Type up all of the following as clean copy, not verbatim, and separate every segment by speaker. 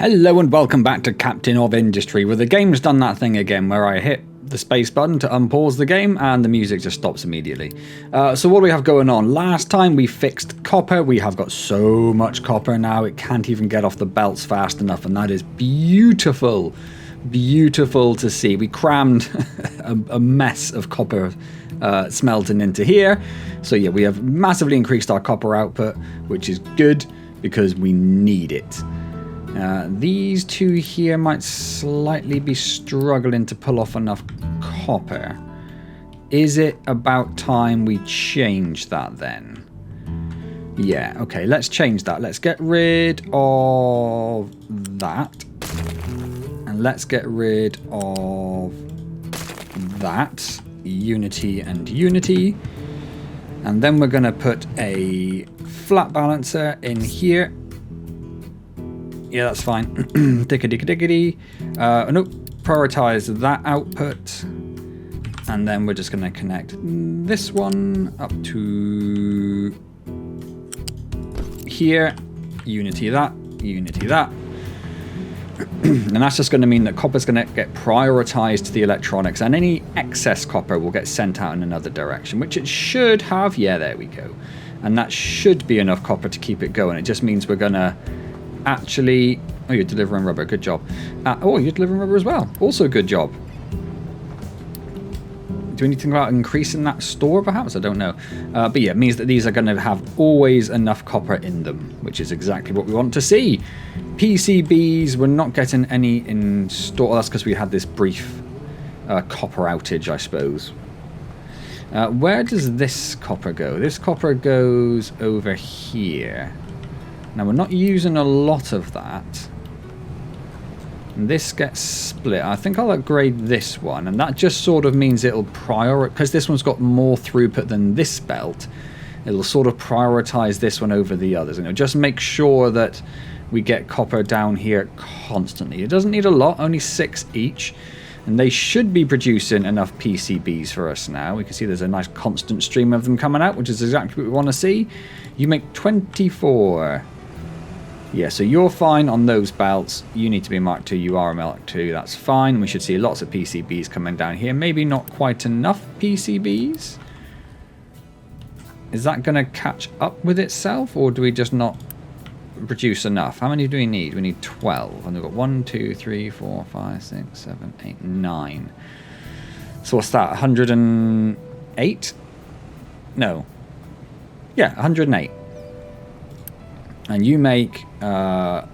Speaker 1: Hello and welcome back to Captain of Industry, where the game's done that thing again where I hit the space button to unpause the game and the music just stops immediately. So what do we have going on? Last time we fixed copper. We have got so much copper now it can't even get off the belts fast enough, and that is beautiful. Beautiful to see. We crammed a mess of copper smelting into here. So yeah, we have massively increased our copper output, which is good because we need it. These two here might slightly be struggling to pull off enough copper. Is it about time we change that then? Yeah, okay, let's change that. Let's get rid of that. And let's get rid of that. Unity and unity. And then we're going to put a flat balancer in here. Yeah, that's fine. Dickety. Nope. Prioritize that output. And then we're just going to connect this one up to here. Unity that. Unity that. And that's just going to mean that copper's going to get prioritized to the electronics, and any excess copper will get sent out in another direction, which it should have. Yeah, there we go. And that should be enough copper to keep it going. It just means we're going to actually... Oh, you're delivering rubber. Good job. Oh, you're delivering rubber as well. Also good job. Do we need to think about increasing that store, perhaps? I don't know. But yeah, it means that these are going to have always enough copper in them, which is exactly what we want to see. PCBs, we're not getting any in store. That's because we had this brief copper outage, I suppose. Where does this copper go? This copper goes over here. Now, we're not using a lot of that. And this gets split. I think I'll upgrade this one. And that just sort of means it'll prioritize... Because this one's got more throughput than this belt, it'll sort of prioritize this one over the others. And it'll just make sure that we get copper down here constantly. It doesn't need a lot, only 6 each. And they should be producing enough PCBs for us now. We can see there's a nice constant stream of them coming out, which is exactly what we want to see. You make 24... Yeah, so you're fine on those belts. You need to be Mark 2. You are a Mark 2. That's fine. We should see lots of PCBs coming down here. Maybe not quite enough PCBs. Is that going to catch up with itself, or do we just not produce enough? How many do we need? We need 12. And we've got 1, 2, 3, 4, 5, 6, 7, 8, 9. So what's that? 108? No. Yeah, 108. And you make, yeah,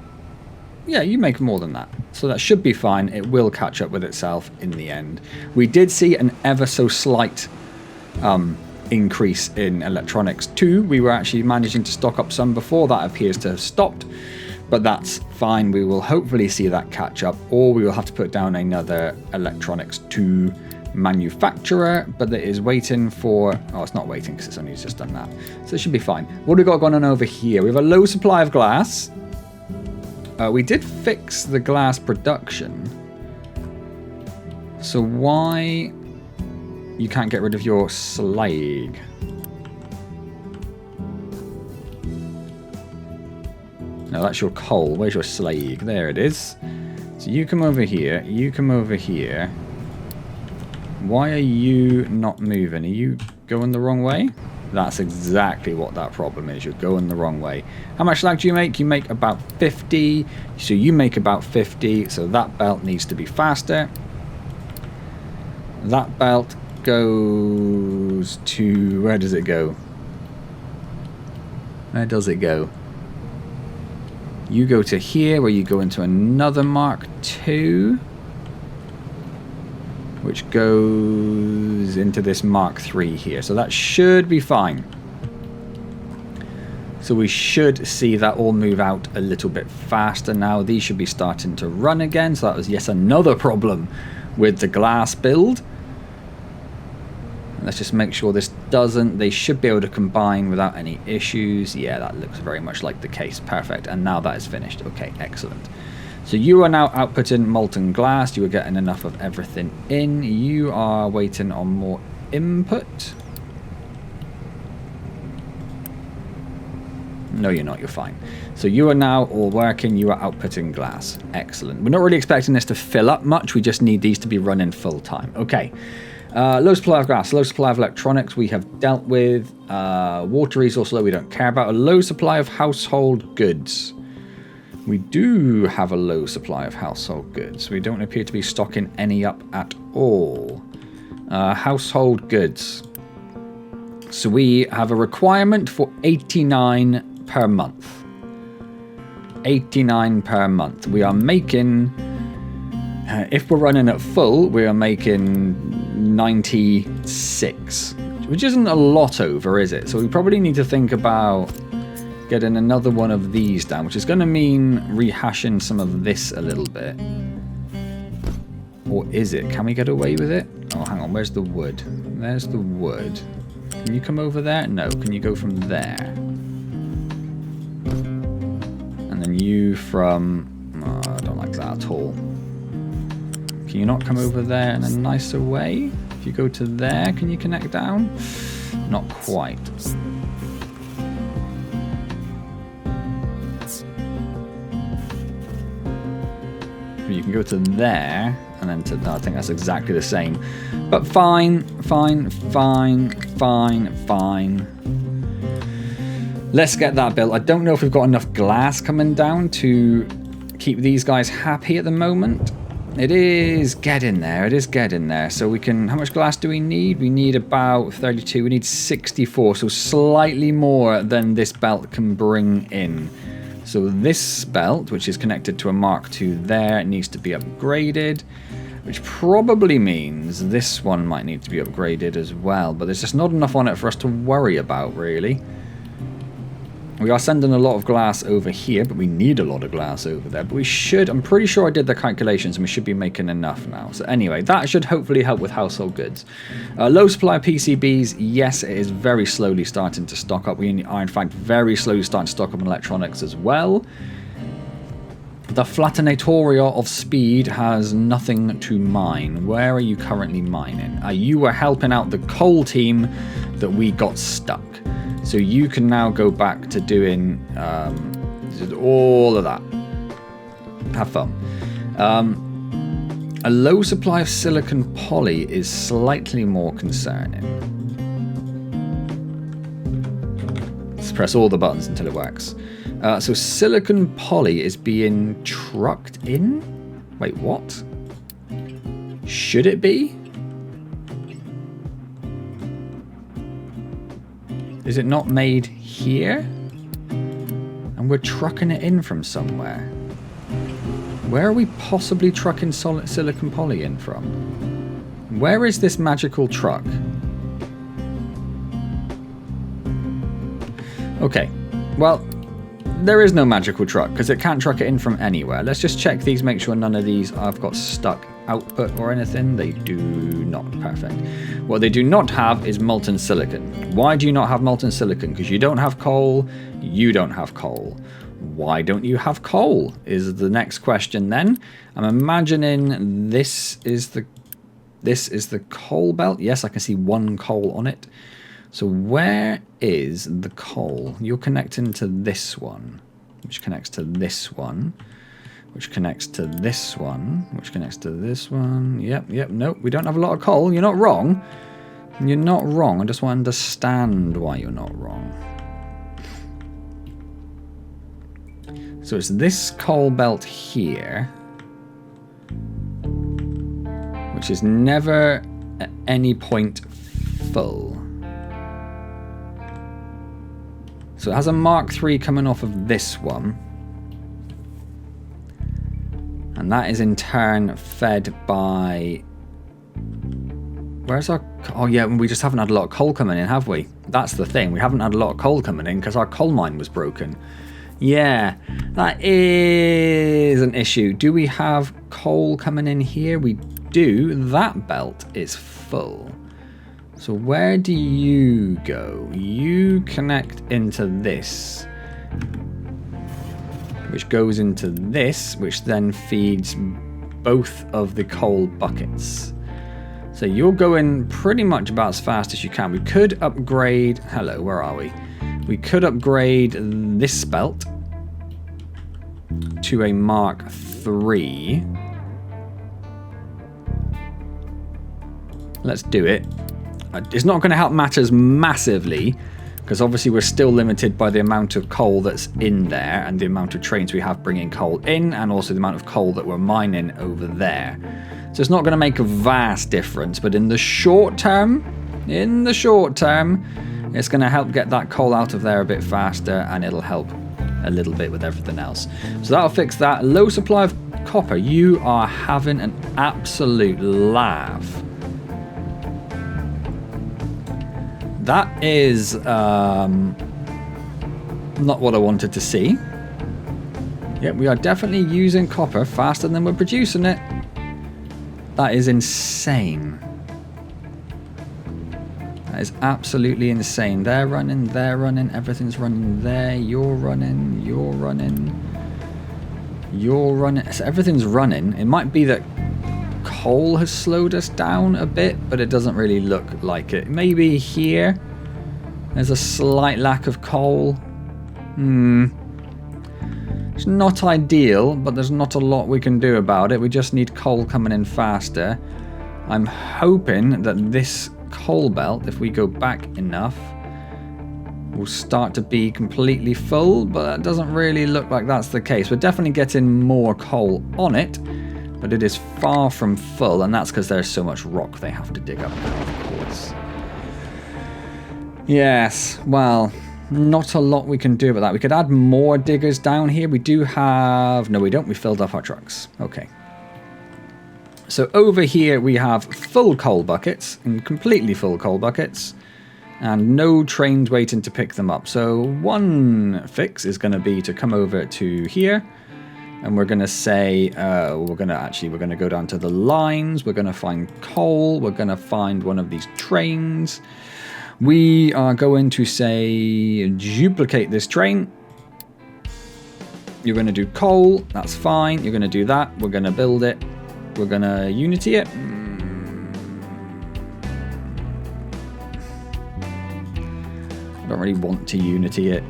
Speaker 1: you make more than that. So that should be fine. It will catch up with itself in the end. We did see an ever so slight increase in electronics too. We were actually managing to stock up some before. That appears to have stopped. But that's fine. We will hopefully see that catch up. Or we will have to put down another electronics 2 manufacturer, but it is waiting for... Oh, it's not waiting because it's only just done that. So it should be fine. What do we got going on over here? We have a low supply of glass. We did fix the glass production. So why you can't get rid of your slag? No, that's your coal. Where's your slag? There it is. So you come over here. You come over here. Why are you not moving? Are you going the wrong way? That's exactly what that problem is. You're going the wrong way. How much slag do you make? You make about 50. So you make about 50. So that belt needs to be faster. That belt goes to... Where does it go? Where does it go? You go to here, where you go into another Mark 2. Which goes into this Mark 3 here. So that should be fine. So we should see that all move out a little bit faster now. These should be starting to run again. So that was yet another problem with the glass build. Let's just make sure this doesn't... They should be able to combine without any issues. Yeah, that looks very much like the case. Perfect. And now that is finished. Okay, excellent. So you are now outputting molten glass. You are getting enough of everything in. You are waiting on more input. No, you're not. You're fine. So you are now all working. You are outputting glass. Excellent. We're not really expecting this to fill up much. We just need these to be running full time. Okay. Low supply of glass, low supply of electronics we have dealt with. Water resource low, we don't care about. A low supply of household goods. We do have a low supply of household goods. We don't appear to be stocking any up at all. Household goods. So we have a requirement for 89 per month. 89 per month. We are making... if we're running at full, we are making 96, which isn't a lot over, is it? So we probably need to think about getting another one of these down, which is going to mean rehashing some of this a little bit. Or is it? Can we get away with it? Oh, hang on. Where's the wood? There's the wood. Can you come over there? No. Can you go from there? And then you from... oh, I don't like that at all. Can you not come over there in a nicer way? If you go to there, can you connect down? Not quite. You can go to there, and then to... no, I think that's exactly the same. But fine, fine, fine, fine, fine. Let's get that built. I don't know if we've got enough glass coming down to keep these guys happy at the moment. It is getting there. It is getting there. So we can... how much glass do we need? We need about 32. We need 64. So slightly more than this belt can bring in. So this belt, which is connected to a Mark II there, needs to be upgraded. Which probably means this one might need to be upgraded as well. But there's just not enough on it for us to worry about, really. We are sending a lot of glass over here, but we need a lot of glass over there. But we should... I'm pretty sure I did the calculations, and we should be making enough now. So anyway, that should hopefully help with household goods. Low supply of PCBs. Yes, it is very slowly starting to stock up. We are, in fact, very slowly starting to stock up on electronics as well. The Flattenatoria of Speed has nothing to mine. Where are you currently mining? You were helping out the coal team that we got stuck. So you can now go back to doing all of that. Have fun. A low supply of silicon poly is slightly more concerning. Let's press all the buttons until it works. So silicon poly is being trucked in? Wait, what? Should it be? Is it not made here? And we're trucking it in from somewhere. Where are we possibly trucking silicon poly in from? Where is this magical truck? Okay, well, there is no magical truck because it can't truck it in from anywhere. Let's just check these, make sure none of these have got stuck output or anything. They do not. Perfect. What they do not have is molten silicon. Why do you not have molten silicon? Because you don't have coal. You don't have coal. Why don't you have coal is the next question then. I'm imagining this is the coal belt. Yes, I can see one coal on it. So where is the coal? You're connecting to this one, which connects to this one, which connects to this one, which connects to this one. Yep, nope, we don't have a lot of coal. You're not wrong. You're not wrong. I just want to understand why you're not wrong. So it's this coal belt here, which is never at any point full. So it has a Mark III coming off of this one. And that is in turn fed by... Where's our... Oh yeah, we just haven't had a lot of coal coming in, have we? That's the thing. We haven't had a lot of coal coming in because our coal mine was broken. Yeah, that is an issue. Do we have coal coming in here? We do. That belt is full. So where do you go? You connect into this, which goes into this, which then feeds both of the coal buckets. So you're going pretty much about as fast as you can. We could upgrade... Hello, where are we? We could upgrade this belt to a Mark III. Let's do it. It's not going to help matters massively, because obviously we're still limited by the amount of coal that's in there and the amount of trains we have bringing coal in, and also the amount of coal that we're mining over there. So it's not going to make a vast difference, but in the short term, it's going to help get that coal out of there a bit faster, and it'll help a little bit with everything else. So that'll fix that. Low supply of copper. You are having an absolute laugh. That is not what I wanted to see. Yep, we are definitely using copper faster than we're producing it. That is insane. That is absolutely insane. They're running, everything's running there. You're running. So everything's running. It might be that coal has slowed us down a bit, but it doesn't really look like it. Maybe here there's a slight lack of coal. It's not ideal, but there's not a lot we can do about it. We just need coal coming in faster. I'm hoping that this coal belt, if we go back enough, will start to be completely full, but that doesn't really look like that's the case. We're definitely getting more coal on it, but it is far from full, and that's because there's so much rock they have to dig up now, of course. Yes, well, not a lot we can do about that. We could add more diggers down here. We do have... No, we don't. We filled up our trucks. Okay. So over here we have full coal buckets, and completely full coal buckets, and no trains waiting to pick them up. So one fix is going to be to come over to here, and we're going to say, we're going to go down to the lines. We're going to find coal. We're going to find one of these trains. We are going to say, duplicate this train. You're going to do coal. That's fine. You're going to do that. We're going to build it. We're going to Unity it. I don't really want to Unity it.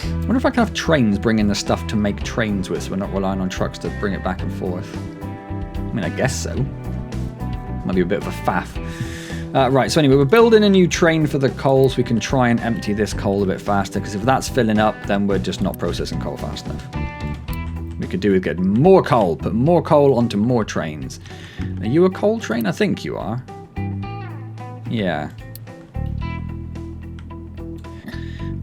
Speaker 1: I wonder if I can have trains bring in the stuff to make trains with, so we're not relying on trucks to bring it back and forth. I mean, I guess so. Might be a bit of a faff. Right, so anyway, we're building a new train for the coal so we can try and empty this coal a bit faster, because if that's filling up, then we're just not processing coal fast enough. We could do with getting more coal, put more coal onto more trains. Are you a coal train? I think you are. Yeah.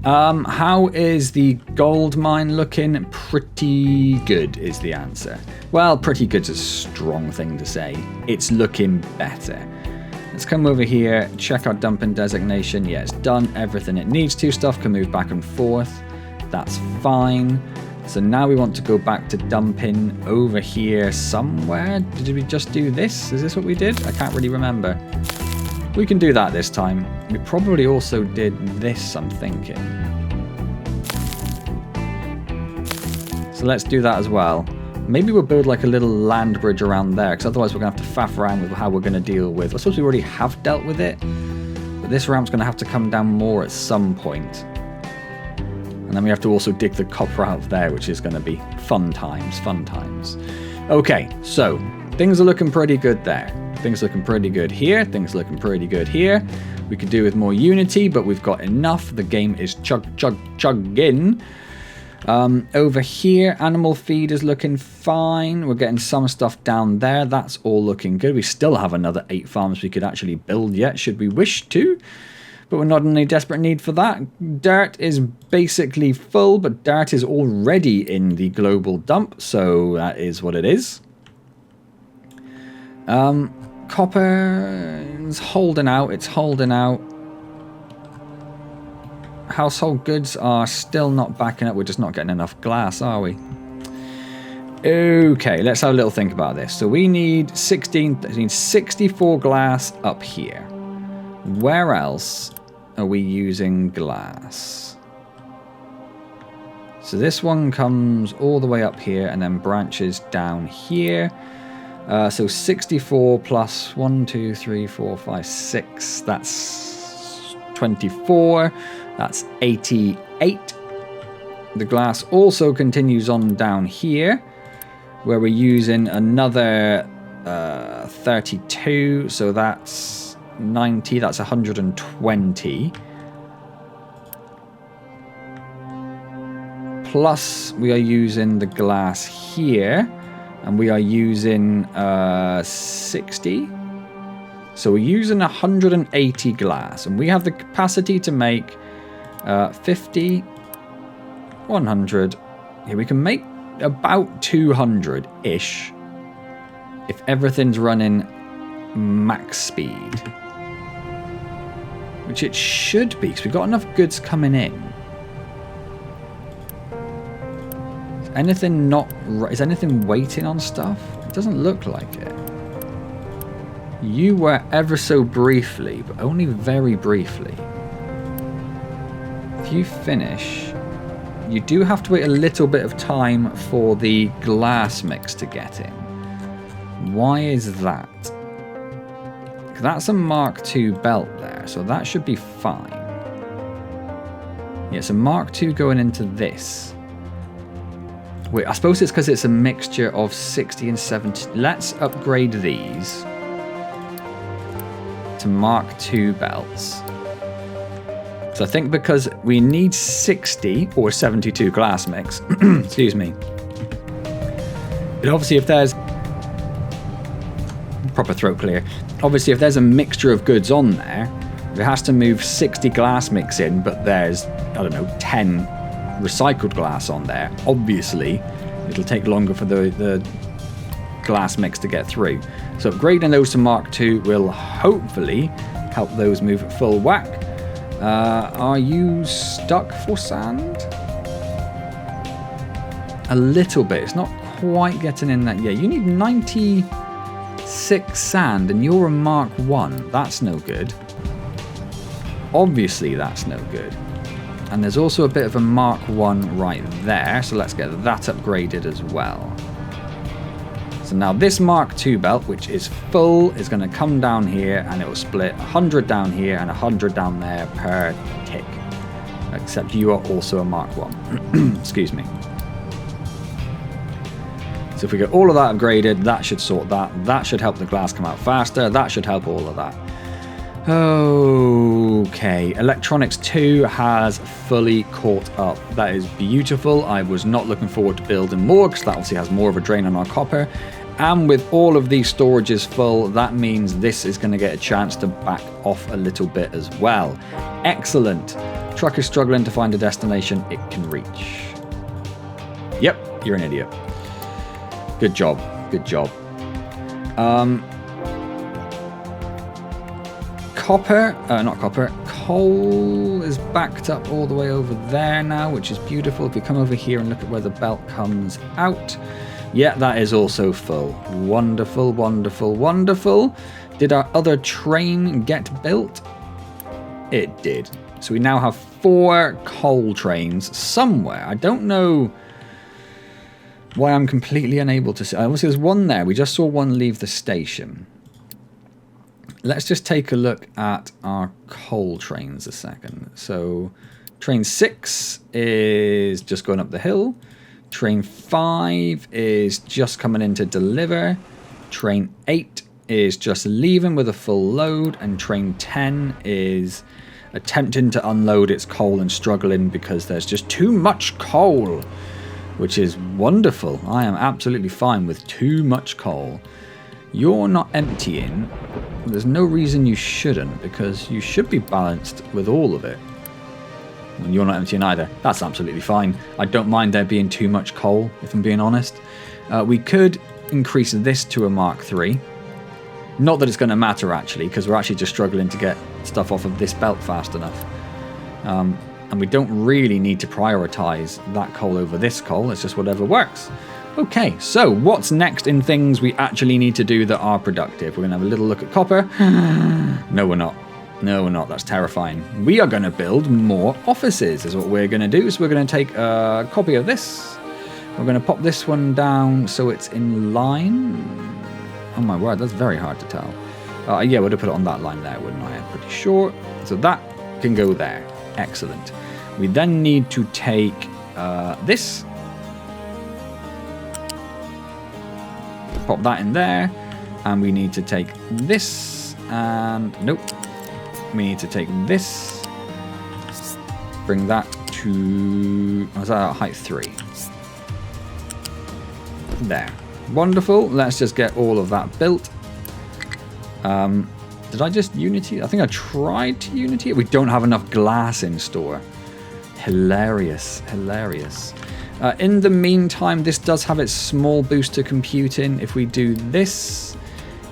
Speaker 1: How is the gold mine looking? Pretty good is the answer. Well, pretty good's a strong thing to say. It's looking better. Let's come over here, check our dumping designation. Yeah, it's done everything it needs to. Stuff can move back and forth. That's fine. So now we want to go back to dumping over here somewhere. Did we just do this? Is this what we did? I can't really remember. We can do that this time. We probably also did this, I'm thinking. So let's do that as well. Maybe we'll build like a little land bridge around there, because otherwise we're going to have to faff around with how we're going to deal with... I suppose we already have dealt with it, but this ramp's going to have to come down more at some point. And then we have to also dig the copper out of there, which is going to be fun times, fun times. Okay, so things are looking pretty good there. Things looking pretty good here. Things looking pretty good here. We could do with more Unity, but we've got enough. The game is chugging. Over here, animal feed is looking fine. We're getting some stuff down there. That's all looking good. We still have another 8 farms we could actually build yet, should we wish to. But we're not in any desperate need for that. Dirt is basically full, but dirt is already in the global dump, so that is what it is. Copper is holding out. It's holding out. Household goods are still not backing up. We're just not getting enough glass, are we? Okay, let's have a little think about this. So we need 64 glass up here. Where else are we using glass? So this one comes all the way up here and then branches down here. So 64 plus 1, 2, 3, 4, 5, 6. That's 24. That's 88. The glass also continues on down here, where we're using another 32. So that's 90. That's 120. Plus, we are using the glass here. And we are using 60. So we're using 180 glass. And we have the capacity to make 50, 100. Here we can make about 200-ish. If everything's running max speed. Which it should be, because we've got enough goods coming in. Is anything waiting on stuff? It doesn't look like it. You were ever so briefly, but only very briefly. If you finish, you do have to wait a little bit of time for the glass mix to get in. Why is that? That's a Mark II belt there, so that should be fine. Yeah, so Mark II going into this. Wait, I suppose it's because it's a mixture of 60 and 70. Let's upgrade these to Mark II belts. So I think because we need 60 or 72 glass mix, excuse me. But obviously if there's... proper throat clear. Obviously if there's a mixture of goods on there, it has to move 60 glass mix in, but there's, I don't know, 10 recycled glass on there. Obviously it'll take longer for the glass mix to get through, so upgrading those to Mark II will hopefully help those move at full whack. Are you stuck for sand? A little bit. It's not quite getting in that. Yeah, you need 96 sand and you're a Mark I. That's no good. Obviously that's no good. And there's also a bit of a Mark I right there, so let's get that upgraded as well. So now this Mark II belt, which is full, is going to come down here and it will split 100 down here and 100 down there per tick. Except you are also a Mark I. Excuse me. So if we get all of that upgraded, that should sort that. That should help the glass come out faster. That should help all of that. Okay, Electronics 2 has fully caught up. That is beautiful. I was not looking forward to building more because that obviously has more of a drain on our copper. And with all of these storages full, that means this is going to get a chance to back off a little bit as well. Excellent. Truck is struggling to find a destination it can reach. Yep, you're an idiot. Good job. Good job. Coal is backed up all the way over there now, which is beautiful. If you come over here and look at where the belt comes out, yeah, that is also full. Wonderful, wonderful, wonderful. Did our other train get built? It did. So we now have 4 coal trains somewhere. I don't know why I'm completely unable to see. Obviously there's one there. We just saw one leave the station. Let's just take a look at our coal trains a second. So train 6 is just going up the hill. Train 5 is just coming in to deliver. Train 8 is just leaving with a full load. And train 10 is attempting to unload its coal and struggling because there's just too much coal, which is wonderful. I am absolutely fine with too much coal. You're not emptying. There's no reason you shouldn't, because you should be balanced with all of it. And you're not emptying either. That's absolutely fine. I don't mind there being too much coal, if I'm being honest. We could increase this to a Mark III. Not that it's going to matter, actually, because we're actually just struggling to get stuff off of this belt fast enough. And we don't really need to prioritize that coal over this coal. It's just whatever works. Okay, so what's next in things we actually need to do that are productive? We're going to have a little look at copper. No, we're not. No, we're not. That's terrifying. We are going to build more offices is what we're going to do. So we're going to take a copy of this. We're going to pop this one down so it's in line. Oh my word, that's very hard to tell. Yeah, would have put it on that line there, wouldn't I? I'm pretty sure. So that can go there. Excellent. We then need to take this. Pop that in there. And we need to take this. And nope. We need to take this. Bring that to... Was that height 3? There. Wonderful. Let's just get all of that built. Did I just Unity? I think I tried to Unity it. We don't have enough glass in store. Hilarious. Hilarious. In the meantime, this does have its small boost to computing. If we do this,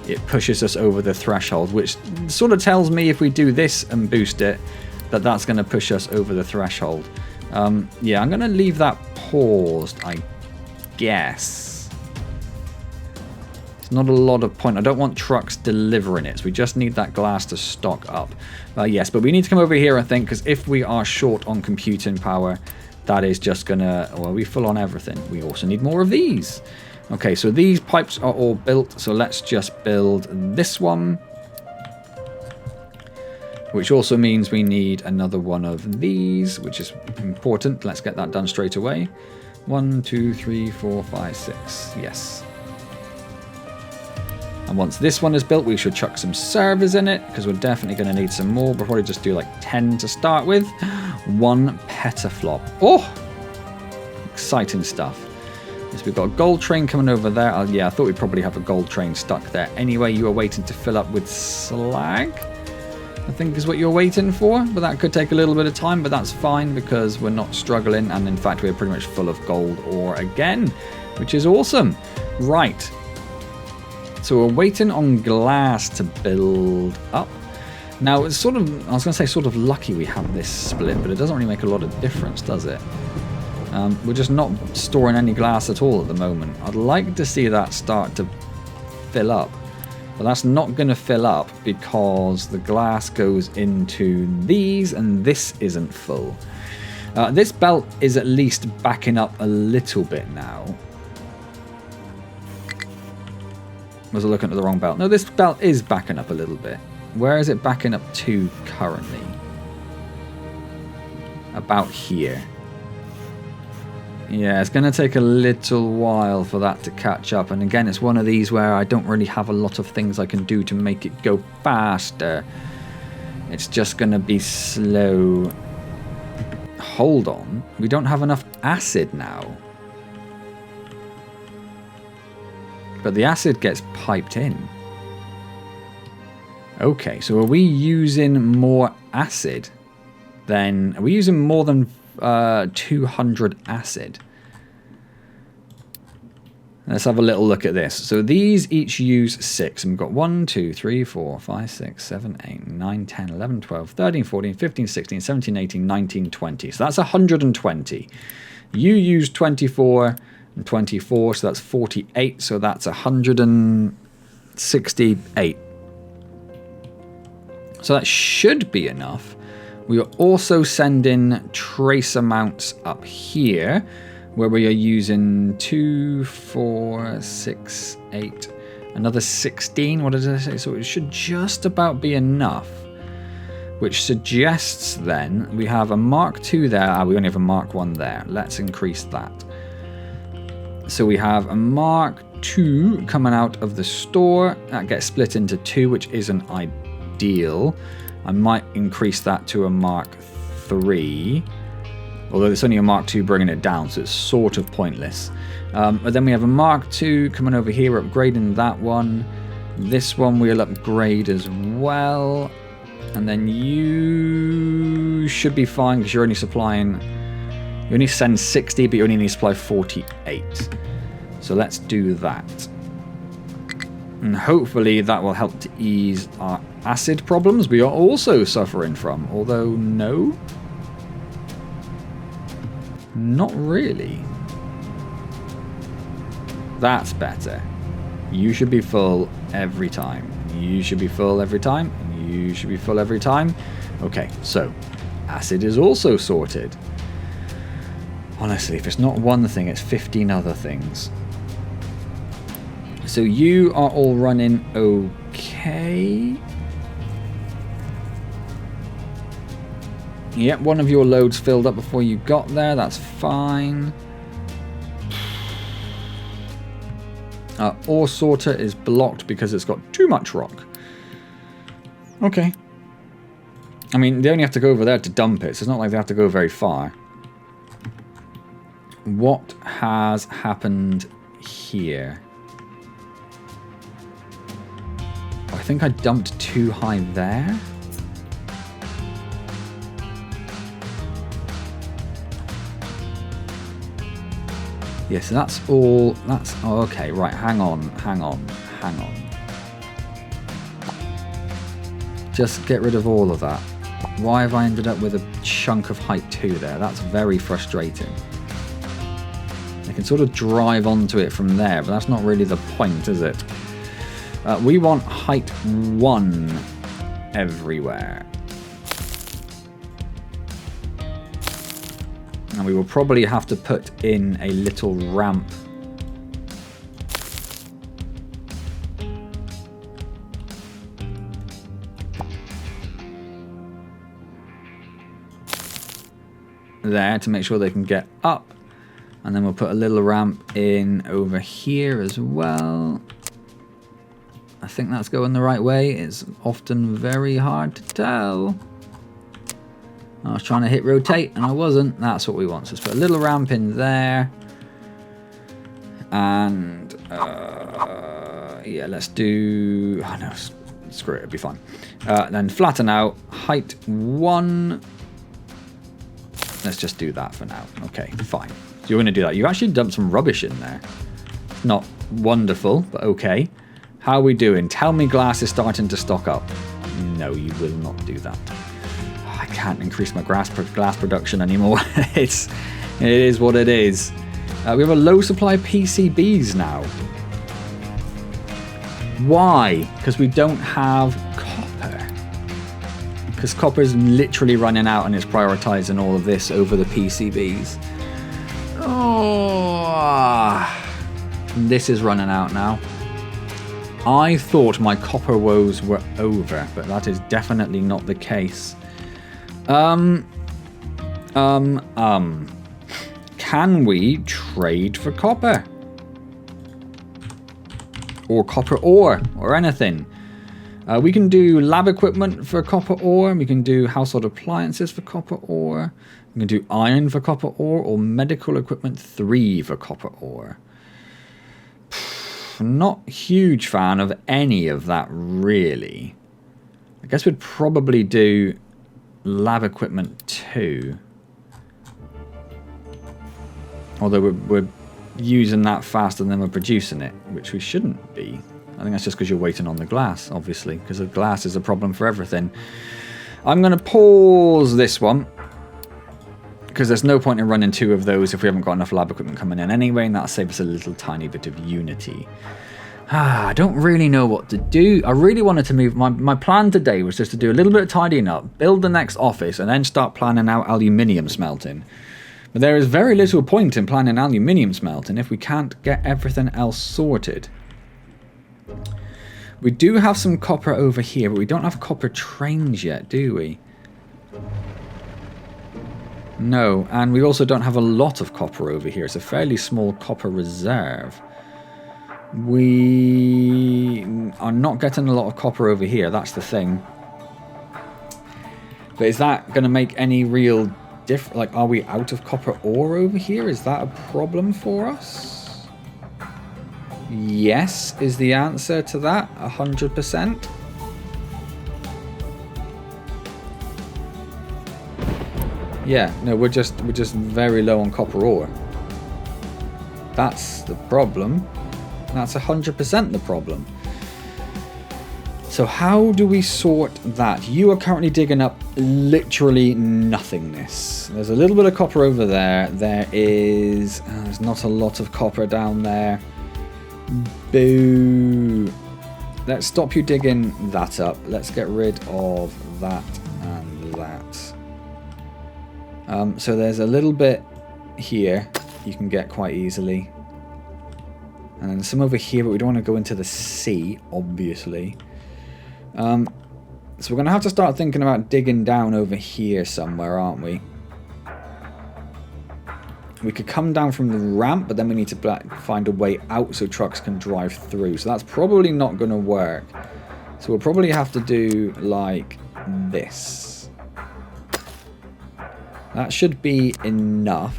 Speaker 1: it pushes us over the threshold, which sort of tells me if we do this and boost it, that that's going to push us over the threshold. Yeah, I'm going to leave that paused, I guess. It's not a lot of point. I don't want trucks delivering it, so we just need that glass to stock up. Yes, but we need to come over here, I think, because if we are short on computing power, that is just going to... Well, we full on everything. We also need more of these. Okay, so these pipes are all built, so let's just build this one. Which also means we need another one of these, which is important. Let's get that done straight away. 1, 2, 3, 4, 5, 6. Yes. And once this one is built, we should chuck some servers in it, because we're definitely going to need some more. We'll probably just do like 10 to start with. 1 petaflop. Oh! Exciting stuff. Yes, we've got a gold train coming over there. Yeah, I thought we'd probably have a gold train stuck there. Anyway, you are waiting to fill up with slag, I think is what you're waiting for. But that could take a little bit of time, but that's fine because we're not struggling. And in fact, we're pretty much full of gold ore again, which is awesome. Right. So we're waiting on glass to build up. Now, it's sort of, I was going to say sort of lucky we have this split, but it doesn't really make a lot of difference, does it? We're just not storing any glass at all at the moment. I'd like to see that start to fill up. But that's not going to fill up because the glass goes into these and this isn't full. This belt is at least backing up a little bit now. Was I looking at the wrong belt? No, this belt is backing up a little bit. Where is it backing up to currently? About here. Yeah, it's going to take a little while for that to catch up. And again, it's one of these where I don't really have a lot of things I can do to make it go faster. It's just going to be slow. Hold on. We don't have enough acid now. But the acid gets piped in. Okay, so are we using more acid than... Are we using more than 200 acid? Let's have a little look at this. So these each use 6. And we've got 1, 2, 3, 4, 5, 6, 7, 8, 9, 10, 11, 12, 13, 14, 15, 16, 17, 18, 19, 20. So that's 120. You use 24... and 24, so that's 48, so that's 168. So that should be enough. We are also sending trace amounts up here, where we are using 2, 4, 6, 8, another 16. What did I say? So it should just about be enough, which suggests then we have a Mark II there. We only have a Mark I there. Let's increase that. So we have a Mark II coming out of the store. That gets split into 2, which isn't ideal. I might increase that to a Mark III. Although it's only a Mark II bringing it down, so it's sort of pointless. But then we have a Mark II coming over here. We're upgrading that one. This one we'll upgrade as well. And then you should be fine because you're only supplying... You only send 60, but you only need to supply 48. So let's do that. And hopefully that will help to ease our acid problems we are also suffering from. Although, no. Not really. That's better. You should be full every time. You should be full every time. You should be full every time. Okay, so acid is also sorted. Honestly, if it's not one thing, it's 15 other things. So you are all running okay. Yep, one of your loads filled up before you got there. That's fine. Ore sorter is blocked because it's got too much rock. Okay. I mean, they only have to go over there to dump it, so it's not like they have to go very far. What has happened here? I think I dumped too high there. Yeah, so that's all. That's oh, okay. Right, hang on. Just get rid of all of that. Why have I ended up with a chunk of height 2 there? That's very frustrating. I can sort of drive onto it from there, but that's not really the point, is it? We want height 1 everywhere. And we will probably have to put in a little ramp. There to make sure they can get up. And then we'll put a little ramp in over here as well. I think that's going the right way. It's often very hard to tell. I was trying to hit rotate and I wasn't. That's what we want. So let's put a little ramp in there. And yeah, let's do... Oh no, screw it, it'll be fine. Then flatten out, height 1. Let's just do that for now. Okay, fine. So you're going to do that. You actually dumped some rubbish in there. Not wonderful, but okay. How are we doing? Tell me glass is starting to stock up. No, you will not do that. I can't increase my glass production anymore. It is what it is. We have a low supply of PCBs now. Why? Because we don't have copper. Because copper is literally running out and it's prioritizing all of this over the PCBs. Oh, this is running out now. I thought my copper woes were over, but that is definitely not the case. Can we trade for copper? Or copper ore, or anything? We can do lab equipment for copper ore, we can do household appliances for copper ore, we can do iron for copper ore, or medical equipment 3 for copper ore. Not a huge fan of any of that, really. I guess we'd probably do lab equipment 2. Although we're using that faster than we're producing it, which we shouldn't be. I think that's just because you're waiting on the glass, obviously, because the glass is a problem for everything. I'm going to pause this one, because there's no point in running 2 of those if we haven't got enough lab equipment coming in anyway, and that'll save us a little tiny bit of unity. I don't really know what to do. I really wanted to move... My plan today was just to do a little bit of tidying up, build the next office, and then start planning out aluminium smelting. But there is very little point in planning aluminium smelting if we can't get everything else sorted. We do have some copper over here, but we don't have copper trains yet, do we? No, and we also don't have a lot of copper over here. It's a fairly small copper reserve. We are not getting a lot of copper over here, that's the thing. But is that going to make any real difference? Like, are we out of copper ore over here? Is that a problem for us? Yes, is the answer to that, 100%. Yeah, no, we're just very low on copper ore. That's the problem. That's 100% the problem. So how do we sort that? You are currently digging up literally nothingness. There's a little bit of copper over there. There's not a lot of copper down there. Boo. Let's stop you digging that up. Let's get rid of that and that. So there's a little bit here you can get quite easily. And then some over here, but we don't want to go into the sea, obviously. So we're going to have to start thinking about digging down over here somewhere, aren't we? We could come down from the ramp, but then we need to find a way out so trucks can drive through. So that's probably not going to work. So we'll probably have to do like this. That should be enough.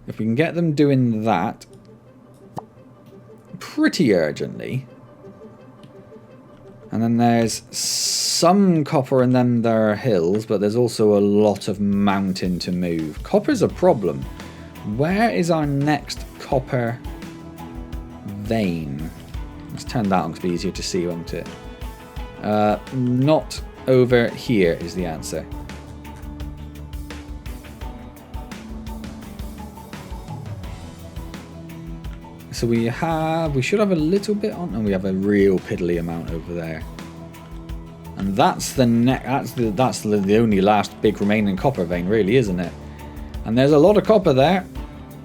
Speaker 1: If we can get them doing that pretty urgently. And then there's some copper and then there are hills, but there's also a lot of mountain to move. Copper's a problem. Where is our next copper vein? Let's turn that on, it'll be easier to see, won't it? Not over here is the answer. So we should have a little bit on, and we have a real piddly amount over there. And that's the only last big remaining copper vein, really, isn't it? And there's a lot of copper there,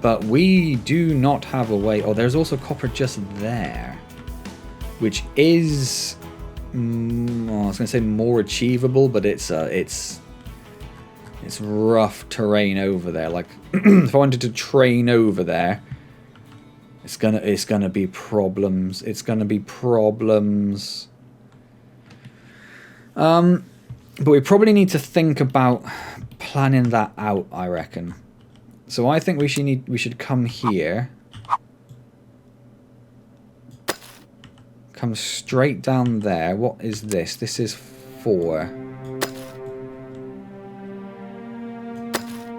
Speaker 1: but we do not have a way. Oh, there's also copper just there, which is, I was going to say more achievable, but it's rough terrain over there. Like if I wanted to train over there, it's gonna be problems. It's gonna be problems. But we probably need to think about planning that out, I reckon. So I think we should come here. Come straight down there. What is this? This is 4.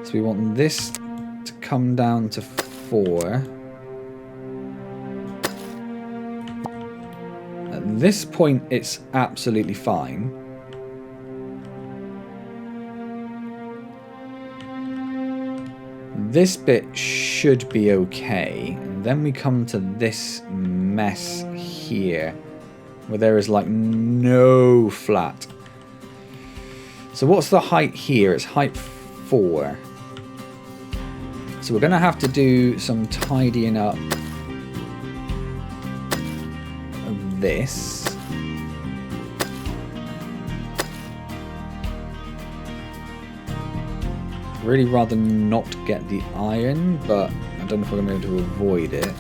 Speaker 1: So we want this to come down to 4. At this point, it's absolutely fine. This bit should be okay. And then we come to this mess here, where there is like no flat. So what's the height here? It's height 4. So we're going to have to do some tidying up of this. Really rather not get the iron, but I don't know if we're going to be able to avoid it.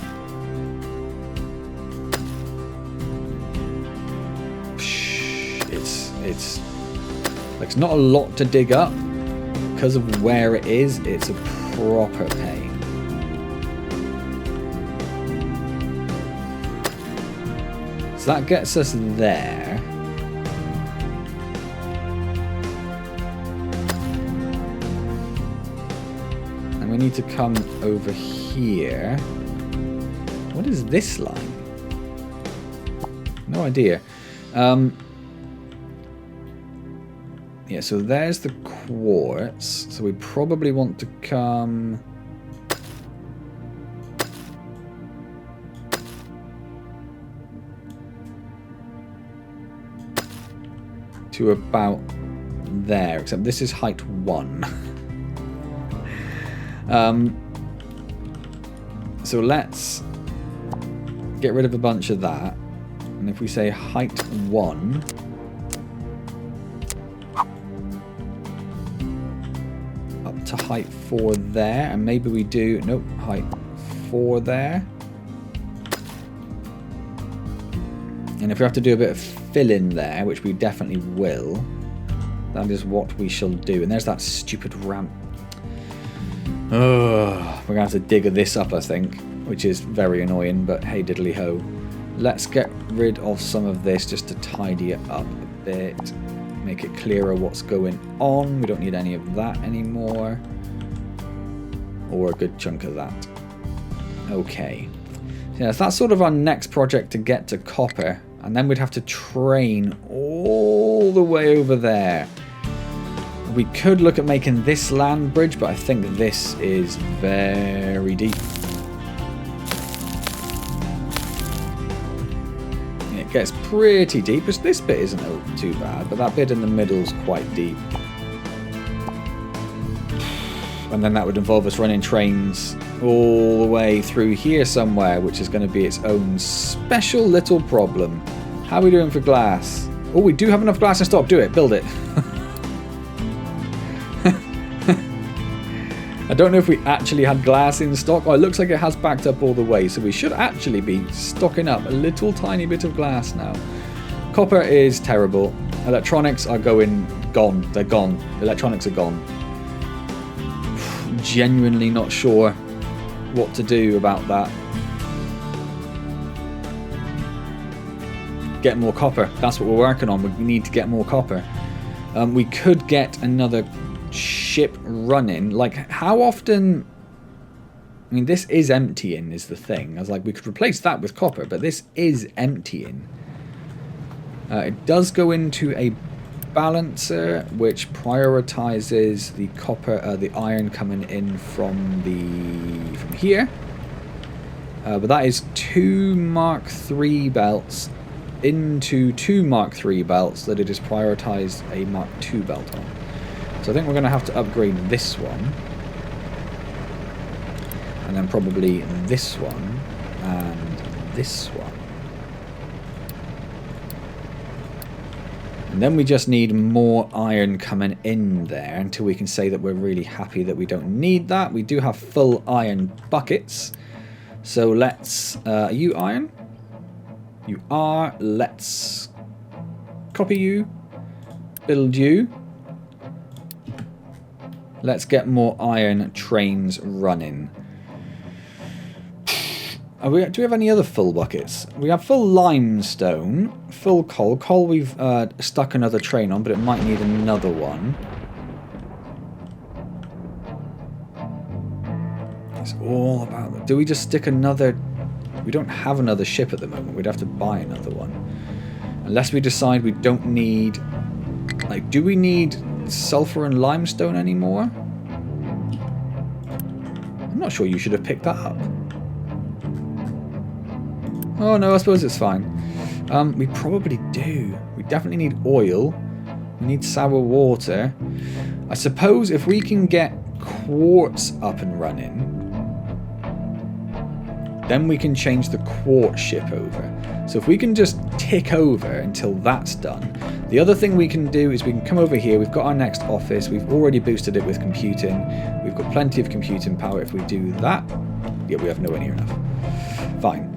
Speaker 1: It's not a lot to dig up. Because of where it is, it's a proper pain. So that gets us there. And we need to come over here. What is this line? No idea. Yeah, so there's the quartz. So we probably want to come to about there, except this is height 1. So let's get rid of a bunch of that. And if we say height 1, to height 4 there, and maybe we do, nope, height 4 there. And if we have to do a bit of fill in there, which we definitely will, that is what we shall do. And there's that stupid ramp. Oh, we're gonna have to dig this up, I think, which is very annoying, but hey diddly ho. Let's get rid of some of this just to tidy it up a bit. Make it clearer what's going on. We don't need any of that anymore. Or a good chunk of that. Okay. Yeah, so that's sort of our next project to get to copper. And then we'd have to train all the way over there. We could look at making this land bridge, but I think this is very deep. It gets pretty deep. This bit isn't too bad, but that bit in the middle is quite deep. And then that would involve us running trains all the way through here somewhere, which is going to be its own special little problem. How are we doing for glass? Oh, we do have enough glass in stock. Do it. Build it. I don't know if we actually had glass in stock. Oh, it looks like it has backed up all the way, so we should actually be stocking up a little tiny bit of glass now. Copper is terrible. Electronics are gone. They're gone. Electronics are gone. Genuinely not sure what to do about that. Get more copper. That's what we're working on. We need to get more copper. We could get another ship running. Like, how often... I mean, this is emptying is the thing. I was like, we could replace that with copper, but this is emptying. It does go into a balancer, which prioritizes the copper, the iron coming in from here. But that is 2 Mark III belts into 2 Mark III belts that it has prioritized a Mark II belt on. So I think we're going to have to upgrade this one. And then probably this one and this one. And then we just need more iron coming in there until we can say that we're really happy that we don't need that. We do have full iron buckets. So let's... are you iron? You are. Let's copy you. Build you. Let's get more iron trains running. Do we have any other full buckets? We have full limestone, full coal. Coal we've stuck another train on, but it might need another one. It's all about... Do we just stick another... We don't have another ship at the moment. We'd have to buy another one. Unless we decide we don't need... Like, do we need sulfur and limestone anymore? I'm not sure you should have picked that up. Oh no, I suppose it's fine. We probably do. We definitely need oil. We need sour water. I suppose if we can get quartz up and running, then we can change the quartz ship over. So if we can just tick over until that's done. The other thing we can do is we can come over here. We've got our next office. We've already boosted it with computing. We've got plenty of computing power. If we do that, yeah, we have nowhere near enough. Fine.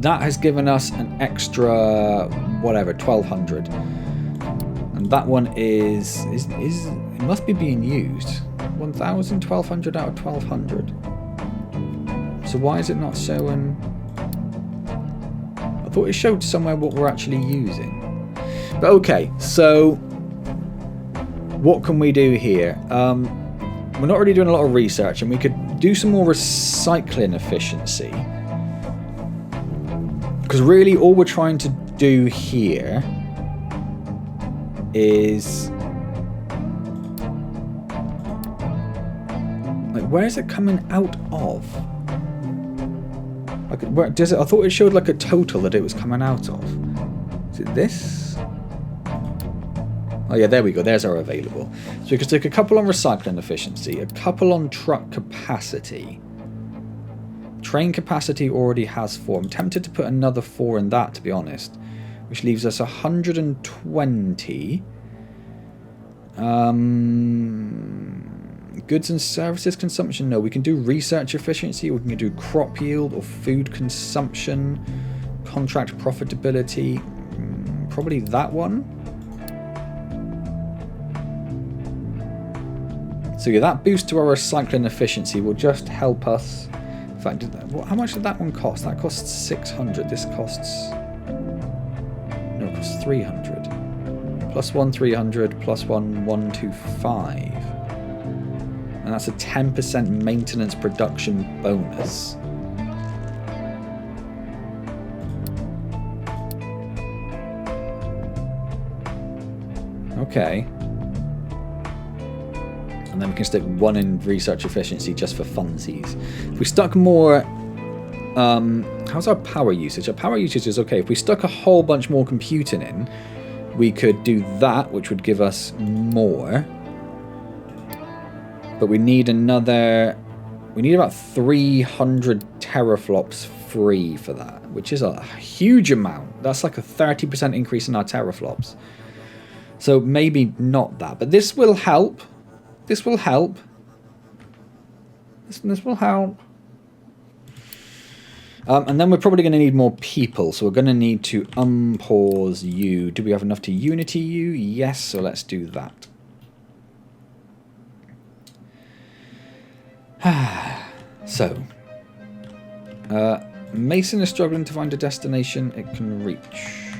Speaker 1: That has given us an extra, whatever, 1,200. And that one is it must be being used. 1,000, 1,200 out of 1,200. So why is it not showing? I thought it showed somewhere what we're actually using. But okay, so what can we do here? We're not really doing a lot of research, and we could do some more recycling efficiency. Because really all we're trying to do here is... Like, where is it coming out of? Like, where does it? I thought it showed like a total that it was coming out of. Is it this? Oh yeah, there we go. There's our available. So we can stick a couple on recycling efficiency, a couple on truck capacity. Train capacity already has 4. I'm tempted to put another 4 in that, to be honest. Which leaves us 120. Goods and services consumption. No, we can do research efficiency. We can do crop yield or food consumption. Contract profitability. Probably that one. So yeah, that boost to our recycling efficiency will just help us. In fact, how much did that one cost? That costs 600. This costs... No, it costs 300. Plus 1, 300. Plus 1, 125. And that's a 10% maintenance production bonus. Okay. And then we can stick 1 in research efficiency just for funsies. If we stuck more... how's our power usage? Our power usage is okay. If we stuck a whole bunch more computing in, we could do that, which would give us more. but we need another... We need about 300 teraflops free for that, which is a huge amount. That's like a 30% increase in our teraflops. So maybe not that, but this will help. This will help. This will help. And then we're probably going to need more people, so we're going to need to unpause you. Do we have enough to unity you? Yes, so let's do that. So, Mason is struggling to find a destination it can reach.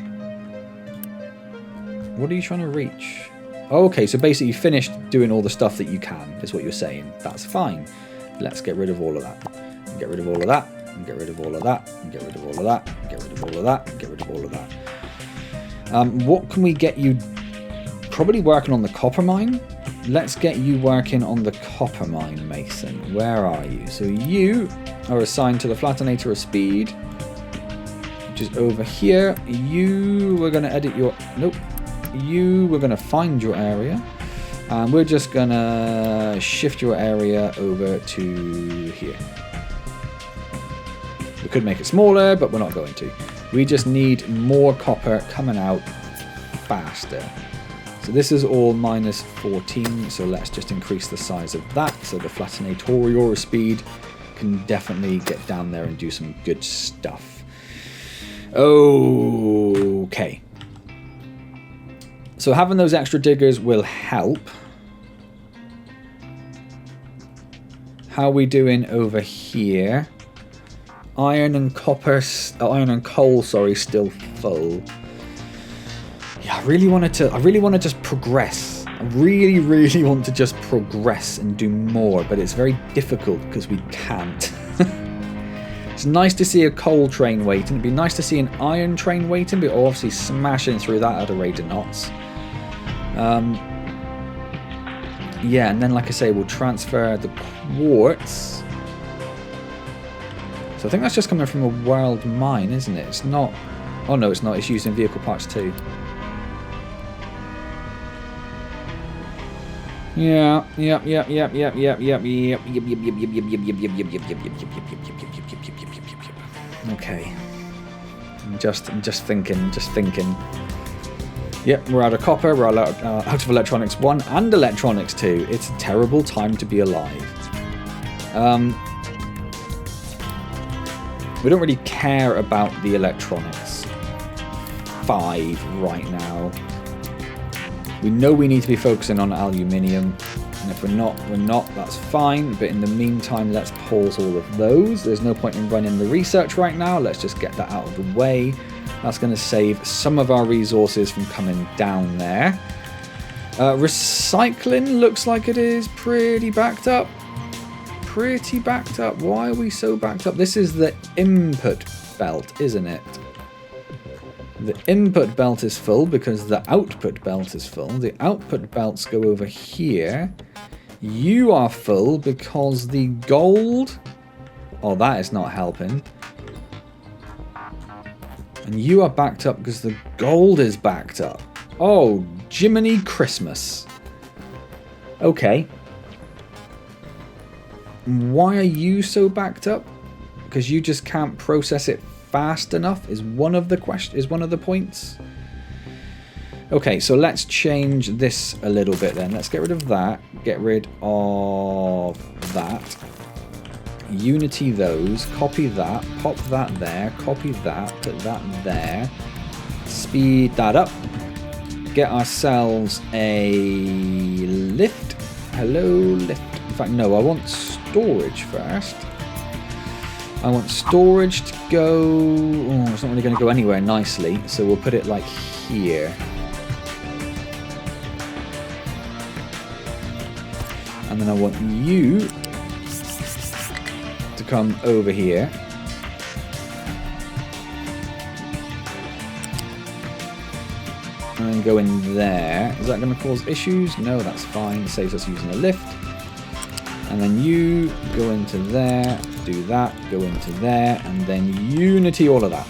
Speaker 1: What are you trying to reach? Oh, okay, so basically you finished doing all the stuff that you can, is what you're saying. That's fine. Let's get rid of all of that. And get rid of all of that. And get rid of all of that. And get rid of all of that. And get rid of all of that. And get rid of all of that. What can we get you? Probably working on the copper mine. Let's get you working on the copper mine, Mason. Where are you? So you are assigned to the flattenator of speed, which is over here. You were going to edit your... Nope. You were going to find your area. And we're just going to shift your area over to here. We could make it smaller, but we're not going to. We just need more copper coming out faster. So this is all minus 14, so let's just increase the size of that, so the flattenatorial speed can definitely get down there and do some good stuff. Okay. So having those extra diggers will help. How are we doing over here? Iron and copper, iron and coal, sorry, still full. Yeah, I really want to just progress. I really want to just progress and do more, but it's very difficult because we can't. It's nice to see a coal train waiting. It'd be nice to see an iron train waiting, but obviously smashing through that at a rate of knots. Yeah, and then like I say, we'll transfer the quartz. So I think that's just coming from a world mine, isn't it? It's not... Oh no, it's not. It's used in vehicle parts too. Yeah, yep. Okay. I'm just thinking. Yep, we're out of copper, we're out of electronics 1 and electronics 2. It's a terrible time to be alive. We don't really care about the electronics 5 right now. We know we need to be focusing on aluminium, and if we're not, that's fine, but in the meantime, let's pause all of those. There's no point in running the research right now. Let's just get that out of the way. That's going to save some of our resources from coming down there. Recycling looks like it is pretty backed up. Why are we so backed up? This is the input belt, isn't it? The input belt is full because the output belt is full. The output belts go over here. You are full because the gold... Oh, that is not helping. And you are backed up because the gold is backed up. Oh, Jiminy Christmas. Okay. Why are you so backed up? Because you just can't process it fast enough is one of the points. Okay, so let's change this a little bit then. Let's get rid of that. Get rid of that. Unity those. Copy that. Pop that there. Copy that. Put that there. Speed that up. Get ourselves a lift. Hello, lift. In fact, no, I want storage first. I want storage to go... Oh, it's not really going to go anywhere nicely, so we'll put it like here. And then I want you to come over here. And then go in there. Is that going to cause issues? No, that's fine. It saves us using a lift. And then you go into there, do that, go into there, and then unity all of that.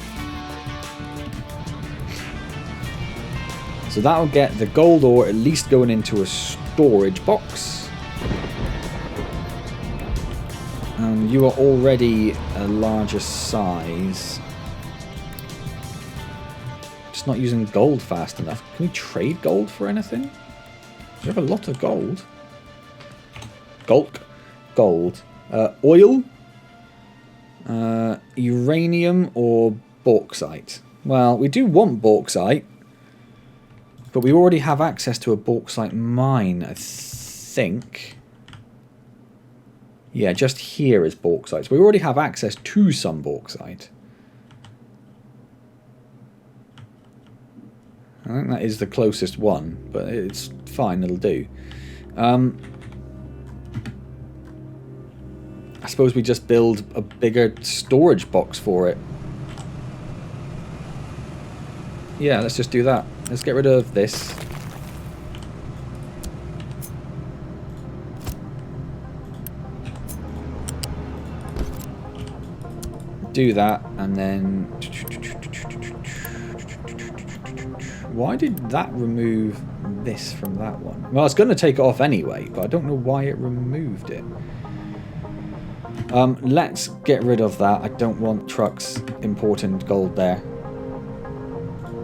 Speaker 1: So that'll get the gold ore at least going into a storage box. You are already a larger size. Just not using gold fast enough. Can we trade gold for anything? We have a lot of gold. Gold. Oil? Uranium or bauxite? Well, we do want bauxite. But we already have access to a bauxite mine, I think. Yeah, just here is bauxite. So we already have access to some bauxite. I think that is the closest one, but it's fine, it'll do. I suppose we just build a bigger storage box for it. Yeah, let's just do that. Let's get rid of this. Do that, and then... Why did that remove this from that one? Well, it's going to take it off anyway, but I don't know why it removed it. Let's get rid of that. I don't want trucks importing gold there.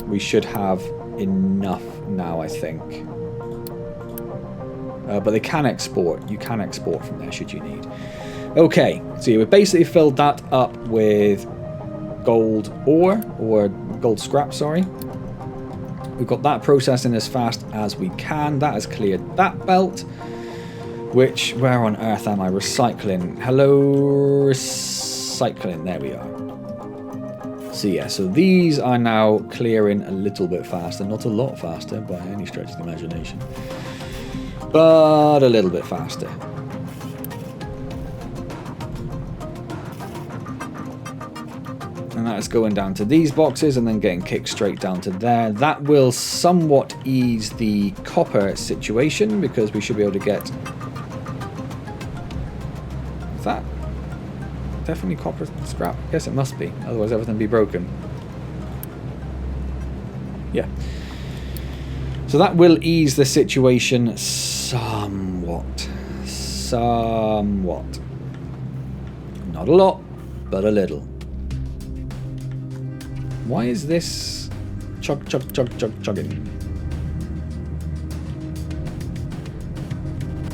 Speaker 1: We should have enough now, I think. But they can export. You can export from there should you need. Okay, so we've basically filled that up with gold ore, or gold scrap, sorry. We've got that processing as fast as we can. That has cleared that belt. Which, where on earth am I? Recycling. Hello, recycling. There we are. So yeah, so these are now clearing a little bit faster. Not a lot faster by any stretch of the imagination. But a little bit faster. And that is going down to these boxes and then getting kicked straight down to there. That will somewhat ease the copper situation because we should be able to get... Is that definitely copper scrap? I guess it must be, otherwise everything would be broken. Yeah. So that will ease the situation somewhat. Somewhat. Not a lot, but a little. Why is this chugging?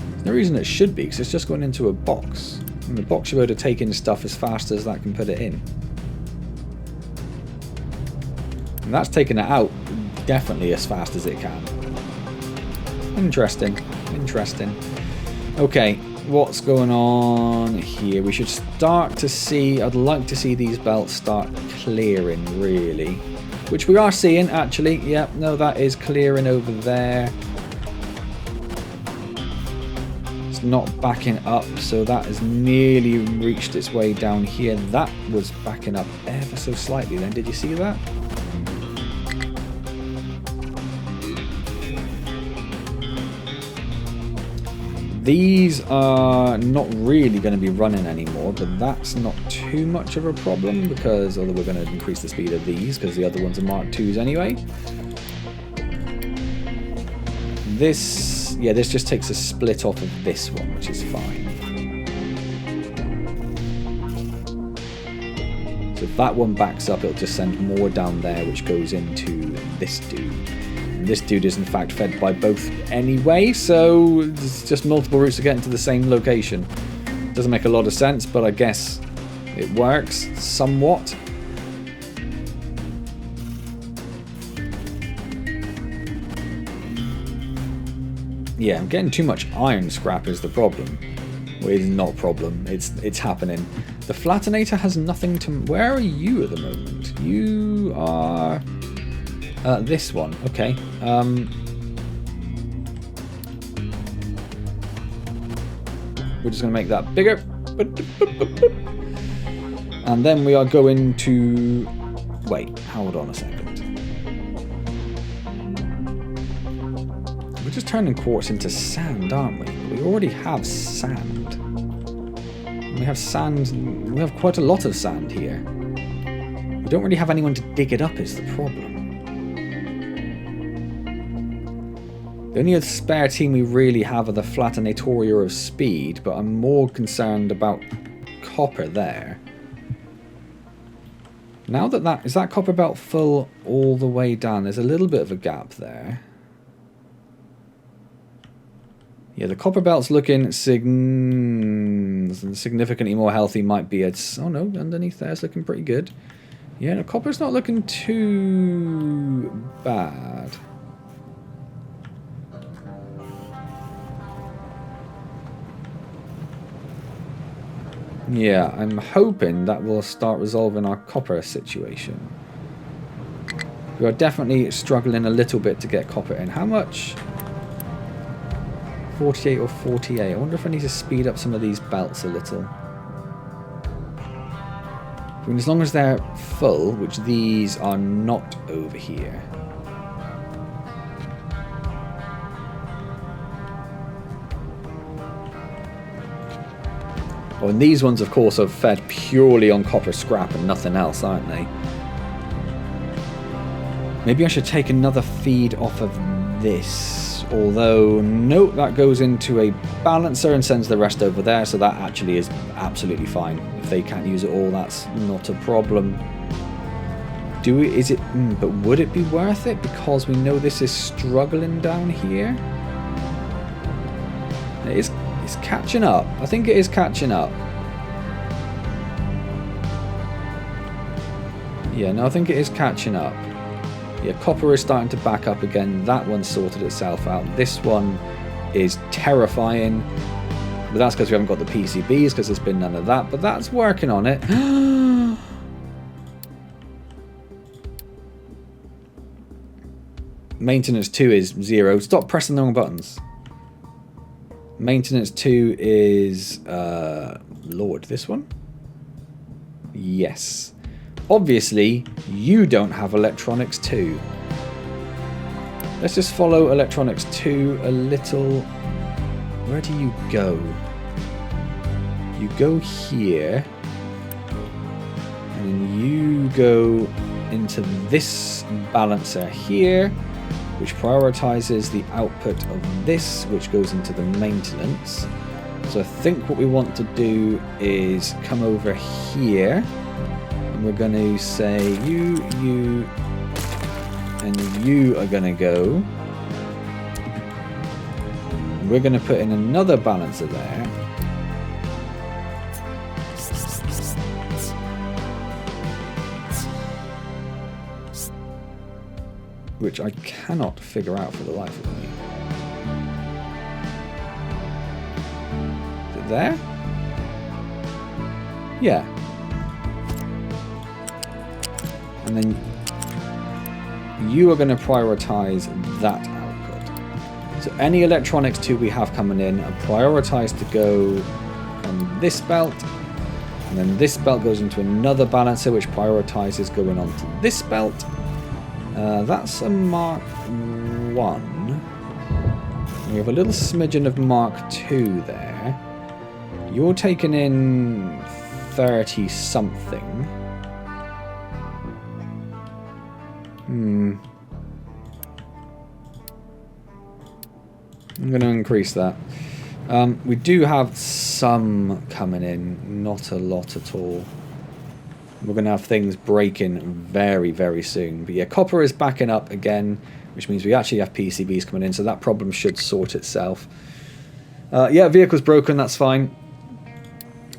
Speaker 1: There's no reason it should be, because it's just going into a box. And the box should be able to take in stuff as fast as that can put it in. And that's taking it out definitely as fast as it can. Interesting. Interesting. Okay, what's going on here? We should start to see... I'd like to see these belts start clearing, really. Which we are seeing, actually. Yep, no, that is clearing over there. It's not backing up, so that has nearly reached its way down here. That was backing up ever so slightly then. Did you see that? These are not really going to be running anymore, but that's not too much of a problem because, although we're going to increase the speed of these because the other ones are Mark IIs anyway. This, yeah, this just takes a split off of this one, which is fine. So if that one backs up, it'll just send more down there, which goes into this dude. This dude is in fact fed by both anyway, so it's just multiple routes to get into the same location. Doesn't make a lot of sense, but I guess it works somewhat. Yeah, I'm getting too much iron scrap is the problem. Well, it's not a problem, it's happening. The Flatinator has nothing to... Where are you at the moment? You are... this one, okay. We're just going to make that bigger. And then we are going to... Wait, hold on a second. We're just turning quartz into sand, aren't we? We already have sand. We have sand... We have quite a lot of sand here. We don't really have anyone to dig it up is the problem. The only other spare team we really have are the Flatinatoria of Speed, but I'm more concerned about copper there. Now is that copper belt full all the way down? There's a little bit of a gap there. Yeah, the copper belt's looking significantly more healthy. Might be it's oh no, underneath there it's looking pretty good. Yeah, the copper's not looking too bad. Yeah, I'm hoping that will start resolving our copper situation. We are definitely struggling a little bit to get copper in. How much? 48 or 48. I wonder if I need to speed up some of these belts a little. I mean, as long as they're full, which these are not over here. Oh, and these ones, of course, are fed purely on copper scrap and nothing else, aren't they? Maybe I should take another feed off of this. Although, nope, that goes into a balancer and sends the rest over there, so that actually is absolutely fine. If they can't use it all, that's not a problem. But would it be worth it? Because we know this is struggling down here. It's catching up. I think it is catching up. Yeah, no, I think it is catching up. Yeah, copper is starting to back up again. That one sorted itself out. This one is terrifying. But that's because we haven't got the PCBs, because there's been none of that. But that's working on it. Maintenance 2 is 0. Stop pressing the wrong buttons. Maintenance 2 is... Lord, this one? Yes. Obviously, you don't have electronics 2. Let's just follow electronics 2 a little. Where do you go? You go here. And then you go into this balancer here, which prioritizes the output of this, which goes into the maintenance. So I think what we want to do is come over here. And we're going to say you, and you are going to go. And we're going to put in another balancer there. Which I cannot figure out for the life of me. Is it there? Yeah. And then you are going to prioritize that output. So any electronics 2 we have coming in are prioritized to go on this belt. And then this belt goes into another balancer which prioritizes going onto this belt. That's a Mark 1. We have a little smidgen of Mark 2 there. You're taking in 30 something. I'm going to increase that. We do have some coming in, not a lot at all. We're going to have things breaking very, very soon. But yeah, copper is backing up again, which means we actually have PCBs coming in, so that problem should sort itself. Yeah, vehicle's broken, that's fine.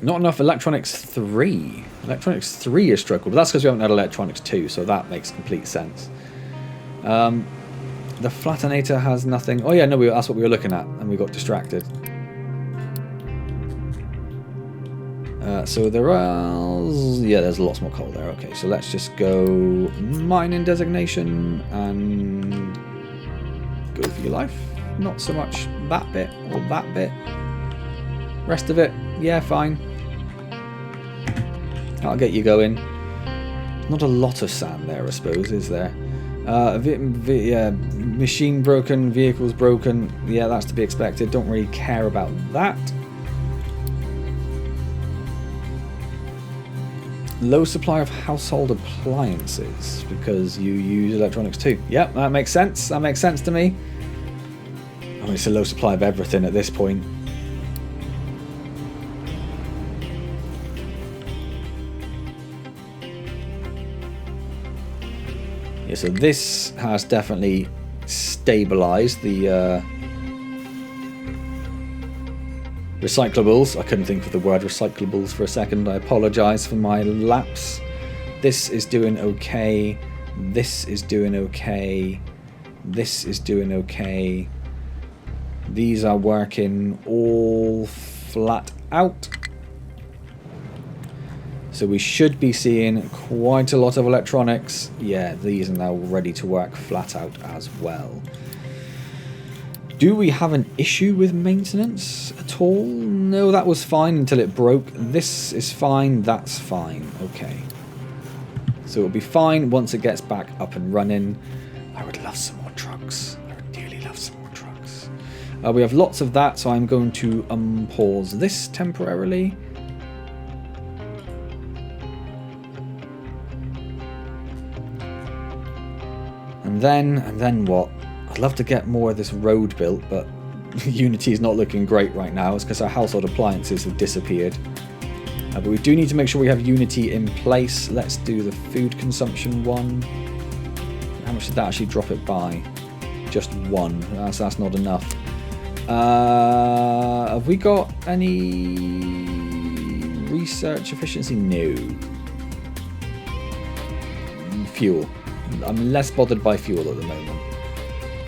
Speaker 1: Not enough electronics 3. Electronics 3 is struggled, but that's because we haven't had electronics 2, so that makes complete sense. The flattenator has nothing. Oh yeah, no, that's what we were looking at, and we got distracted. So there are... Yeah, there's lots more coal there. Okay, so let's just go mining designation and go for your life. Not so much that bit or that bit. Rest of it, yeah, fine. I'll get you going. Not a lot of sand there, I suppose, is there? Yeah, machine broken, vehicles broken. Yeah, that's to be expected. Don't really care about that. Low supply of household appliances because you use electronics too. Yep, that makes sense. That makes sense to me. I mean, it's a low supply of everything at this point. so this has definitely stabilized the recyclables. I couldn't think of the word recyclables for a second. I apologize for my lapse. This is doing okay. This is doing okay. This is doing okay. These are working all flat out. So we should be seeing quite a lot of electronics. Yeah, these are now ready to work flat out as well. Do we have an issue with maintenance at all? No, that was fine until it broke. This is fine, that's fine. Okay. So it'll be fine once it gets back up and running. I would love some more trucks. I would dearly love some more trucks. We have lots of that, so I'm going to unpause this temporarily. And then what? I'd love to get more of this road built, but Unity is not looking great right now. It's because our household appliances have disappeared. But we do need to make sure we have Unity in place. Let's do the food consumption one. How much did that actually drop it by? Just 1. That's not enough. Have we got any research efficiency? No. Fuel. I'm less bothered by fuel at the moment.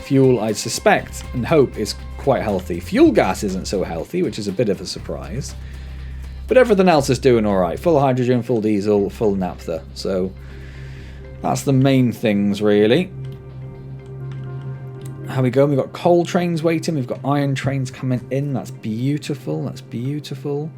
Speaker 1: Fuel, I suspect and hope, is quite healthy. Fuel gas isn't so healthy, which is a bit of a surprise. But everything else is doing alright. Full hydrogen, full diesel, full naphtha. So that's the main things, really. How we go? We've got coal trains waiting. We've got iron trains coming in. That's beautiful. That's beautiful.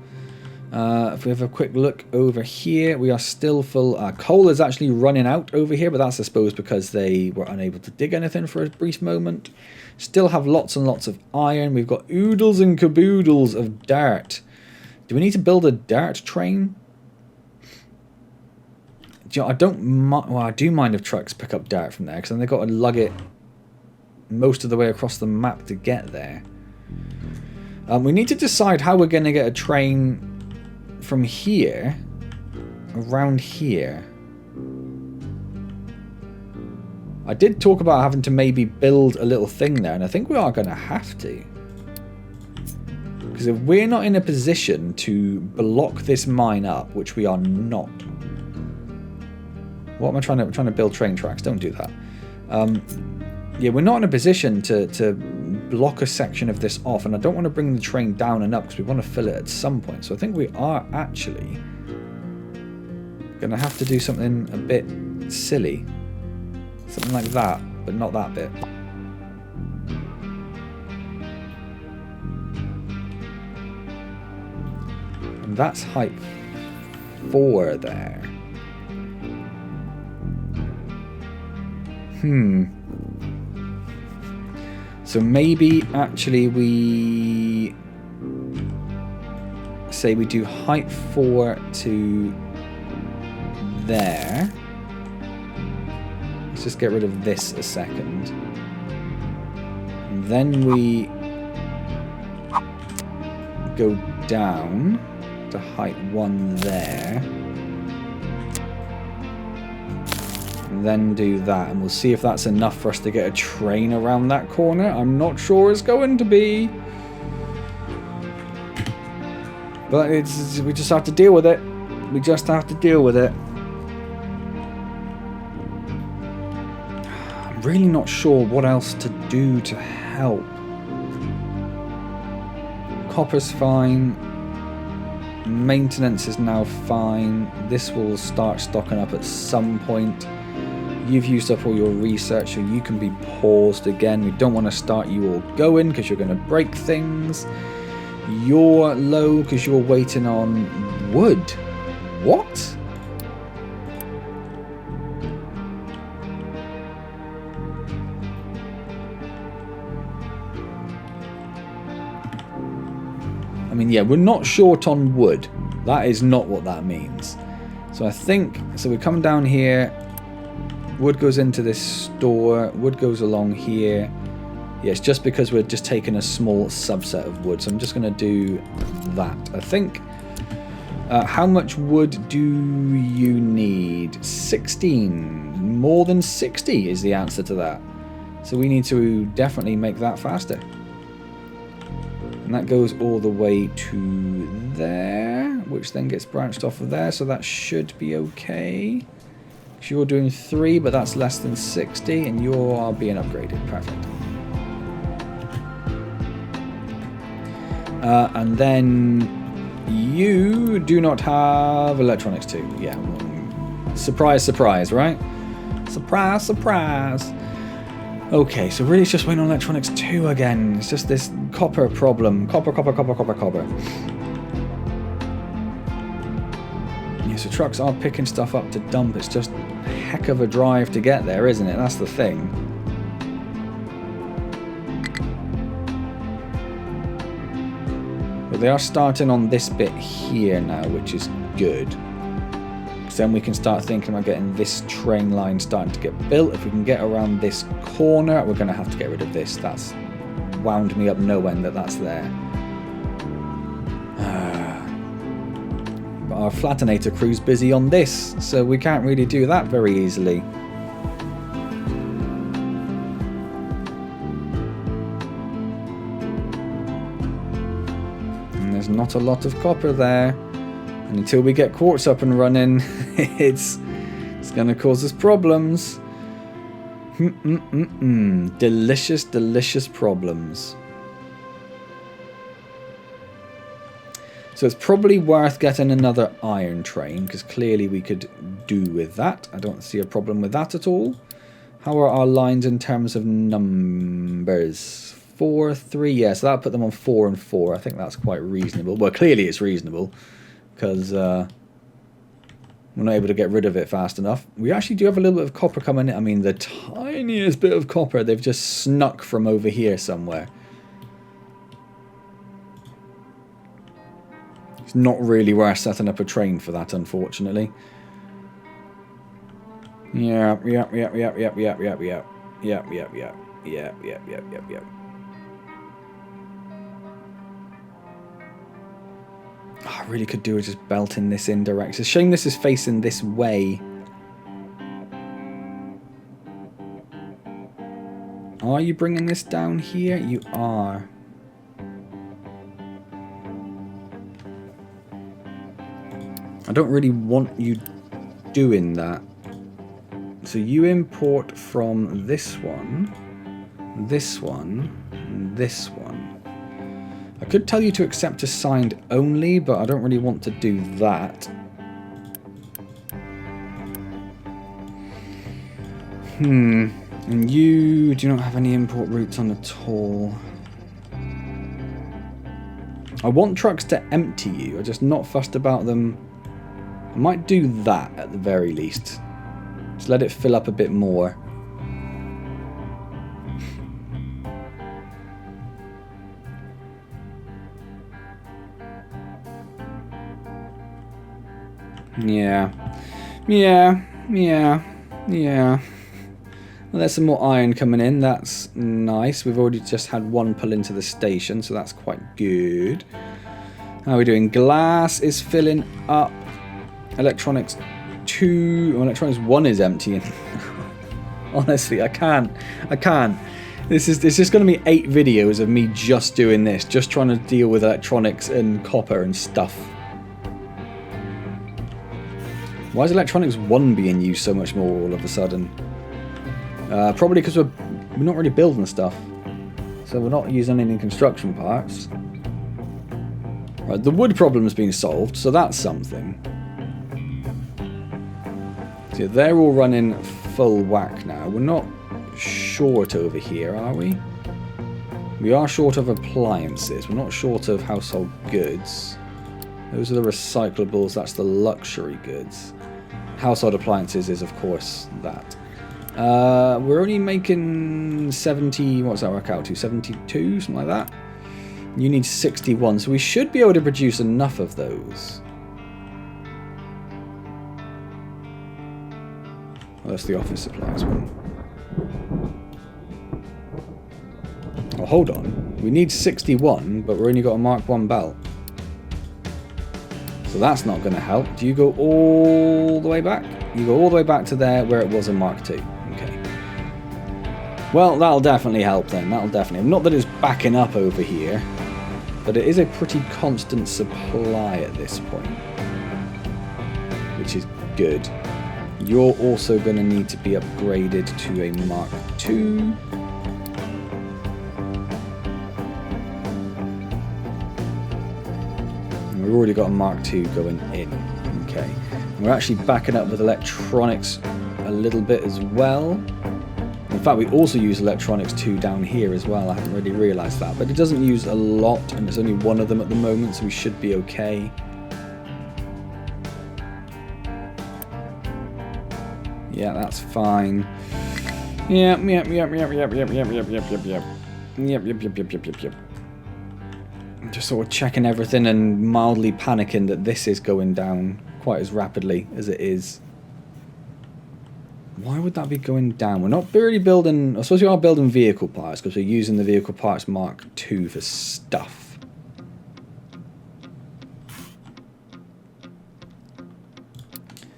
Speaker 1: If we have a quick look over here, we are still full. Coal is actually running out over here, but that's, I suppose, because they were unable to dig anything for a brief moment. Still have lots and lots of iron. We've got oodles and caboodles of dirt. Do we need to build a dirt train? I don't mind. Well, I do mind if trucks pick up dirt from there, because then they've got to lug it most of the way across the map to get there. We need to decide how we're going to get a train from here around here. I did talk about having to maybe build a little thing there, and I think we are going to have to. Because if we're not in a position to block this mine up, which we are not. What am I trying to build train tracks? Don't do that. Yeah, we're not in a position to block a section of this off, and I don't want to bring the train down and up because we want to fill it at some point. So I think we are actually going to have to do something a bit silly. Something like that, but not that bit. And that's height 4 there. So maybe actually we say we do height 4 to there. Let's just get rid of this a second. And then we go down to height 1 there. And then do that, and we'll see if that's enough for us to get a train around that corner. I'm not sure it's going to be. But we just have to deal with it. We just have to deal with it. I'm really not sure what else to do to help. Copper's fine. Maintenance is now fine. This will start stocking up at some point. You've used up all your research, so you can be paused again. We don't want to start you all going because you're going to break things. You're low because you're waiting on wood. What? I mean, yeah, we're not short on wood. That is not what that means. So I think, so we come down here. Wood goes into this store. Wood goes along here. Yeah, it's just because we're just taking a small subset of wood. So I'm just going to do that, I think. How much wood do you need? 16. More than 60 is the answer to that. So we need to definitely make that faster. And that goes all the way to there, which then gets branched off of there, so that should be okay. So you're doing 3, but that's less than 60, and you are being upgraded. Perfect. And then you do not have electronics 2. Yeah. Surprise, surprise, right? Surprise, surprise. Okay, so really it's just waiting on electronics 2 again. It's just this copper problem. Copper. Yeah, so trucks are picking stuff up to dump. It's just a heck of a drive to get there, isn't it? That's the thing. But they are starting on this bit here now, which is good. Because then we can start thinking about getting this train line starting to get built. If we can get around this corner, we're going to have to get rid of this. That's wound me up no end that's there. But our Flatinator crew's busy on this, so we can't really do that very easily. And there's not a lot of copper there. And until we get quartz up and running, it's going to cause us problems. Delicious, delicious problems. So it's probably worth getting another iron train, because clearly we could do with that. I don't see a problem with that at all. How are our lines in terms of numbers? 4, 3, yeah, so that'll put them on 4 and 4. I think that's quite reasonable. Well, clearly it's reasonable, because we're not able to get rid of it fast enough. We actually do have a little bit of copper coming in. I mean, the tiniest bit of copper they've just snuck from over here somewhere. It's not really worth setting up a train for that, unfortunately. Yeah. Oh, I really could do with just belting this in direct. It's a shame this is facing this way. Are you bringing this down here? You are. I don't really want you doing that. So you import from this one, this one, and this one. I could tell you to accept assigned only, but I don't really want to do that. And you do not have any import routes on at all. I want trucks to empty you. I'm just not fussed about them. I might do that at the very least. Just let it fill up a bit more. Yeah. Well, there's some more iron coming in. That's nice. We've already just had one pull into the station, so that's quite good. How are we doing? Glass is filling up. Electronics 2... Well, electronics 1 is emptying. Honestly, I can't. It's just going to be 8 videos of me just doing this. Just trying to deal with electronics and copper and stuff. Why is electronics 1 being used so much more all of a sudden? Probably because we're not really building stuff. So we're not using any construction parts. Right, the wood problem's been solved, so that's something. So they're all running full whack now. We're not short over here, are we? We are short of appliances. We're not short of household goods. Those are the recyclables. That's the luxury goods. Household appliances is, of course, that. We're only making 70... What's that work out to? 72? Something like that? You need 61. So we should be able to produce enough of those. Well, that's the office supplies one. Oh, hold on. We need 61, but we've only got a Mark 1 belt. So that's not going to help. Do you go all the way back? You go all the way back to there where it was in Mark II. Okay. Well, that'll definitely help then. That'll definitely. Not that it's backing up over here, but it is a pretty constant supply at this point, which is good. You're also going to need to be upgraded to a Mark II. And we've already got a Mark II going in. Okay. And we're actually backing up with electronics a little bit as well. In fact, we also use electronics 2 down here as well. I haven't really realised that. But it doesn't use a lot, and there's only one of them at the moment, so we should be okay. Yeah, that's fine. Yep. Just sort of checking everything and mildly panicking that this is going down quite as rapidly as it is. Why would that be going down? We're not really building... I suppose we are building vehicle parts because we're using the vehicle parts Mark II for stuff.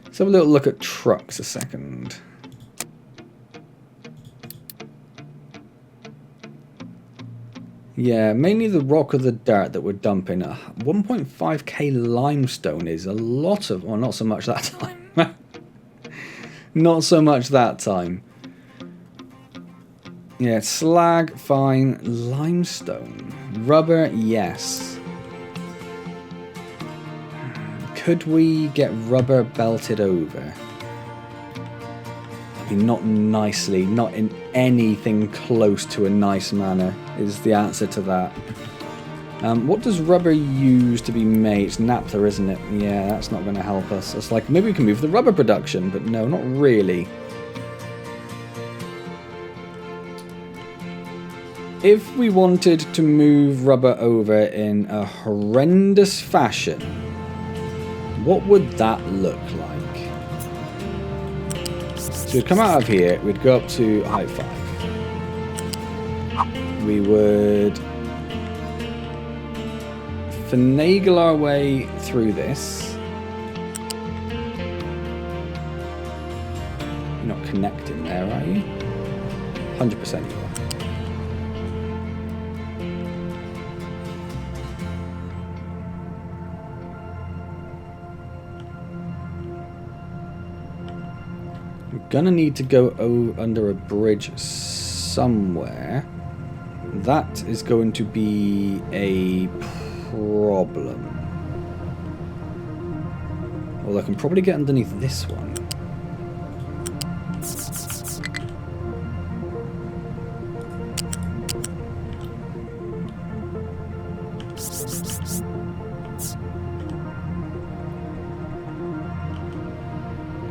Speaker 1: Let's have a little look at trucks a second. Yeah, mainly the rock or the dirt that we're dumping. 1.5k limestone is a lot of... Well, not so much that time. Not so much that time. Yeah, slag, fine. Limestone. Rubber, yes. Could we get rubber belted over? I mean, not nicely, not in anything close to a nice manner is the answer to that. What does rubber use to be made? It's naphtha, isn't it? Yeah, that's not going to help us. It's like, maybe we can move the rubber production, but no, not really. If we wanted to move rubber over in a horrendous fashion, what would that look like? So we'd come out of here, we'd go up to height 5. We would finagle our way through this. You're not connecting there, are you? 100% you are. We're gonna need to go under a bridge somewhere. That is going to be a problem. Well, I can probably get underneath this one.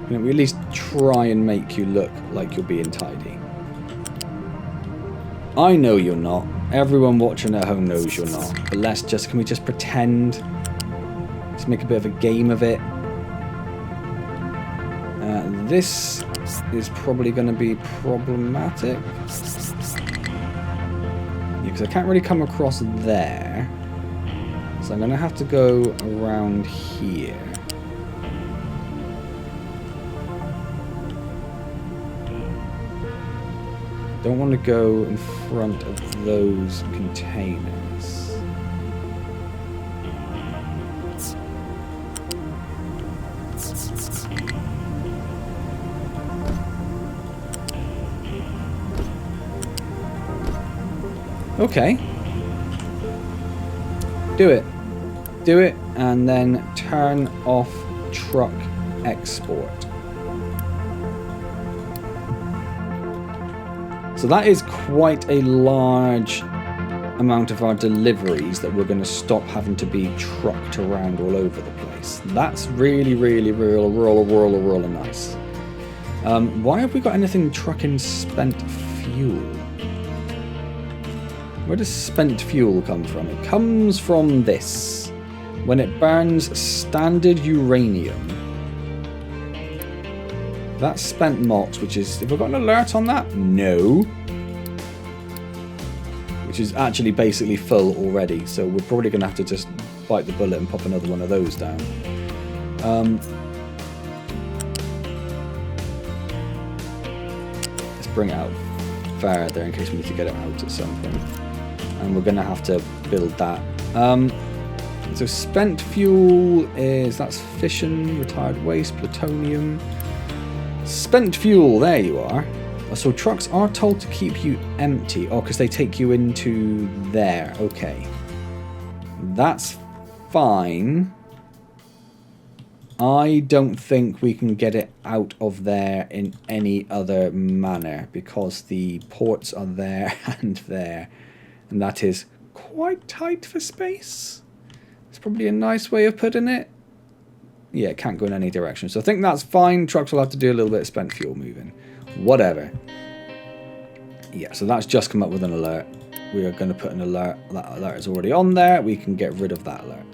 Speaker 1: You know, we at least try and make you look like you're being tidy. I know you're not. Everyone watching at home knows you're not. But can we just pretend? Let's make a bit of a game of it. This is probably going to be problematic. Yeah, because I can't really come across there. So I'm going to have to go around here. Don't want to go in front of those containers. Okay. Do it. Do it, and then turn off truck export. So that is quite a large amount of our deliveries that we're going to stop having to be trucked around all over the place. That's really, really, really nice. Why have we got anything trucking spent fuel? Where does spent fuel come from? It comes from this. When it burns standard uranium. That's spent MOX, which is... Have I got an alert on that? No. Which is actually basically full already, so we're probably going to have to just bite the bullet and pop another one of those down. Let's bring it out further in case we need to get it out at some point. And we're going to have to build that. So spent fuel is, that's fission, retired waste, plutonium. Spent fuel, there you are. So trucks are told to keep you empty. Oh, because they take you into there. Okay. That's fine. I don't think we can get it out of there in any other manner because the ports are there and there. And that is quite tight for space. It's probably a nice way of putting it. Yeah, it can't go in any direction. So I think that's fine. Trucks will have to do a little bit of spent fuel moving. Whatever. Yeah, so that's just come up with an alert. We are going to put an alert. That alert is already on there. We can get rid of that alert.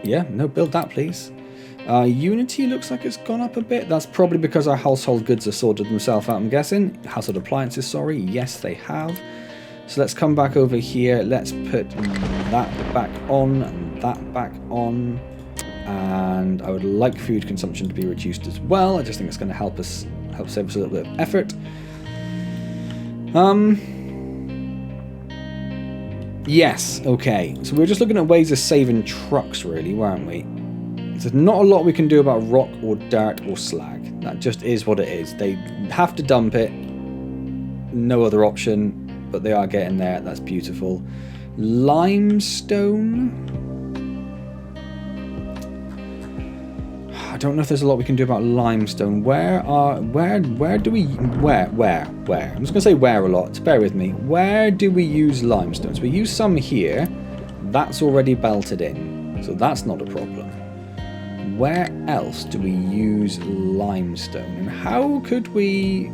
Speaker 1: Yeah, no, build that, please. Unity looks like it's gone up a bit. That's probably because our household goods have sorted themselves out, I'm guessing. Household appliances, sorry. Yes, they have. So let's come back over here. Let's put that back on and that back on. And I would like food consumption to be reduced as well. I just think it's going to help save us a little bit of effort. Yes, okay. So we're just looking at ways of saving trucks, really, weren't we? There's not a lot we can do about rock or dirt or slag. That just is what it is. They have to dump it. No other option, but they are getting there. That's beautiful. Limestone. I don't know if there's a lot we can do about limestone. Where do we I'm just gonna say where a lot. Bear with me. Where do we use limestone? So we use some here. That's already belted in, so that's not a problem. Where else do we use limestone? And how could we...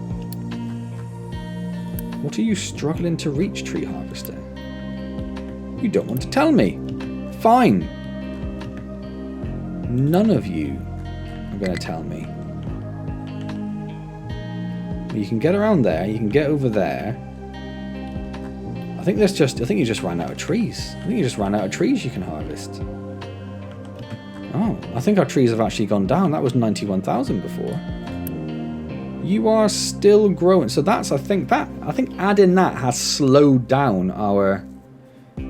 Speaker 1: What are you struggling to reach, tree harvester? You don't want to tell me. Fine. None of you are going to tell me. You can get around there. You can get over there. I think you just ran out of trees. I think you just ran out of trees you can harvest. Oh, I think our trees have actually gone down. That was 91,000 before. You are still growing. So that's, I think adding that has slowed down our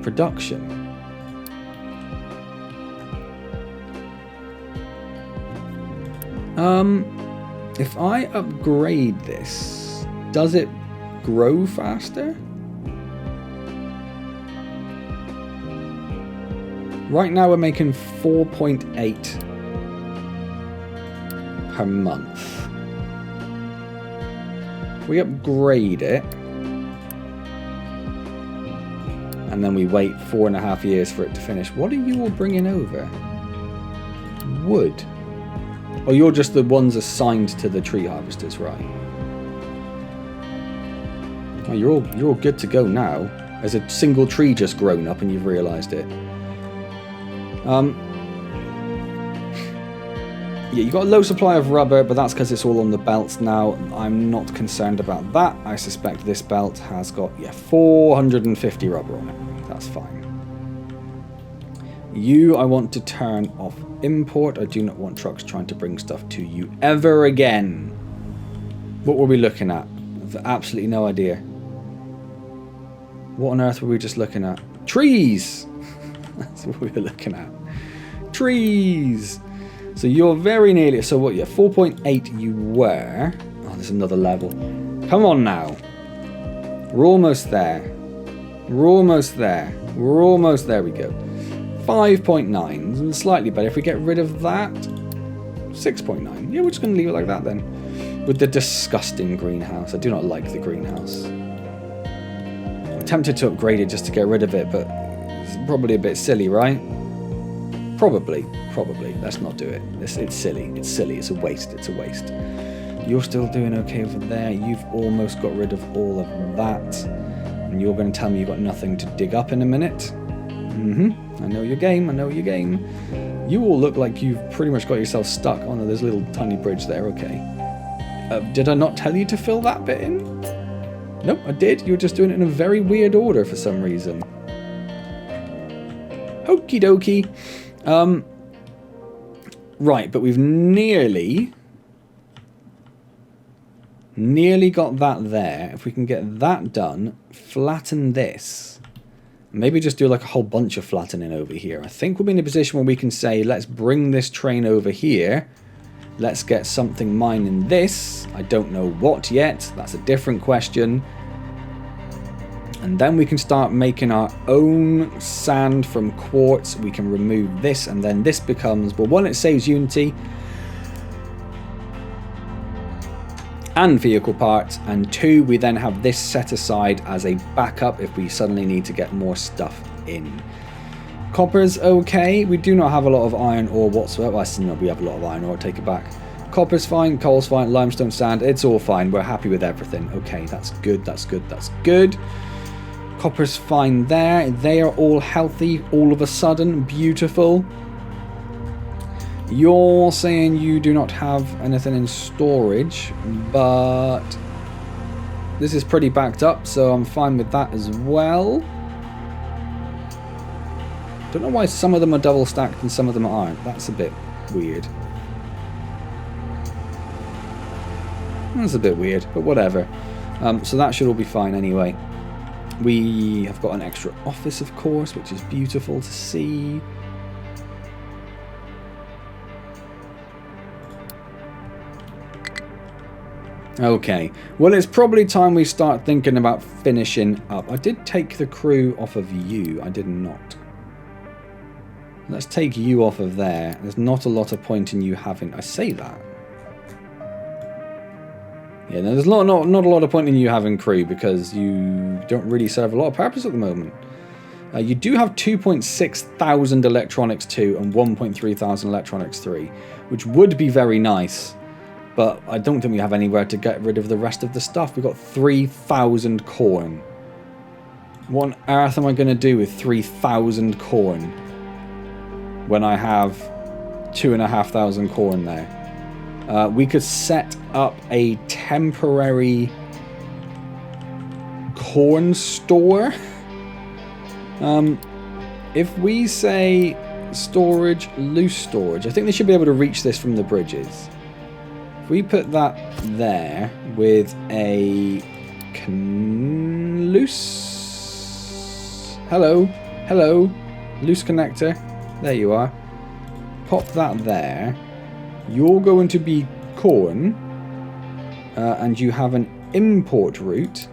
Speaker 1: production. If I upgrade this, does it grow faster? Right now we're making 4.8 per month. If we upgrade it, and then we wait 4.5 years for it to finish, what are you all bringing over? Wood. Oh, you're just the ones assigned to the tree harvesters, right? Oh, you're all good to go now. There's a single tree just grown up and you've realised it. Yeah, you've got a low supply of rubber, but that's because it's all on the belts now. I'm not concerned about that. I suspect this belt has got, 450 rubber on it. That's fine. You, I want to turn off import. I do not want trucks trying to bring stuff to you ever again. What were we looking at? I've absolutely no idea. What on earth were we just looking at? Trees! That's what we were looking at. Trees! So you're very nearly... So what, 4.8 you were. Oh, there's another level. Come on now. We're almost there. We're almost there. We're almost there we go. 5.9. Slightly better. If we get rid of that... 6.9. Yeah, we're just going to leave it like that then. With the disgusting greenhouse. I do not like the greenhouse. I'm tempted to upgrade it just to get rid of it, but... It's probably a bit silly, right? Probably. Let's not do it. It's silly. It's silly. It's a waste. It's a waste. You're still doing okay over there. You've almost got rid of all of that. And you're going to tell me you've got nothing to dig up in a minute? I know your game. You all look like you've pretty much got yourself stuck on this little tiny bridge there. Okay. Did I not tell you to fill that bit in? Nope, I did. You were just doing it in a very weird order for some reason. Okie dokie. Right, but we've nearly got that there. If we can get that done, flatten this. Maybe just do like a whole bunch of flattening over here. I think we'll be in a position where we can say, let's bring this train over here. Let's get something mining this. I don't know what yet. That's a different question. And then we can start making our own sand from quartz. We can remove this, and then this becomes, well, one, it saves Unity and vehicle parts, and two, we then have this set aside as a backup if we suddenly need to get more stuff in. Copper's okay. We do not have a lot of iron ore whatsoever. I still know we have a lot of iron ore, take it back. Copper's fine, coal's fine, limestone, sand, it's all fine. We're happy with everything. Okay, that's good, that's good, that's good. Copper's fine there. They are all healthy all of a sudden. Beautiful. You're saying you do not have anything in storage, but this is pretty backed up, so I'm fine with that as well. Don't know why some of them are double stacked and some of them aren't. That's a bit weird. That's a bit weird, but whatever. So that should all be fine anyway. We have got an extra office, of course, which is beautiful to see. Okay, well, it's probably time we start thinking about finishing up. I did take the crew off of you. I did not. Let's take you off of there. There's not a lot of point in you having... I say that. Yeah, no, there's not a lot of point in you having crew because you don't really serve a lot of purpose at the moment. You do have 2.6 thousand electronics 2 and 1.3 thousand electronics 3, which would be very nice. But I don't think we have anywhere to get rid of the rest of the stuff. We've got 3,000 corn. What on earth am I going to do with 3,000 corn when I have 2,500 corn there? We could set up a temporary corn store. If we say storage, loose storage, I think they should be able to reach this from the bridges. We put that there with a loose... Hello, loose connector. There you are. Pop that there. You're going to be corn, and you have an import route.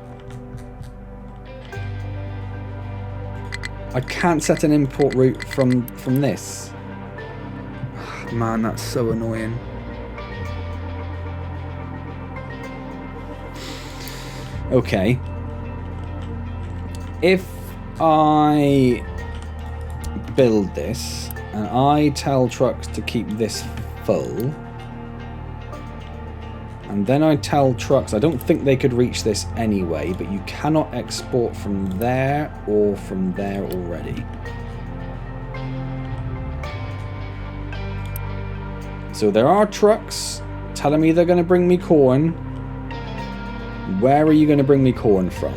Speaker 1: I can't set an import route from this. Man, that's so annoying. Okay, if I build this and I tell trucks to keep this full, and then I tell trucks, I don't think they could reach this anyway, but you cannot export from there or from there already. So there are trucks telling me they're going to bring me corn. Where are you going to bring me corn from?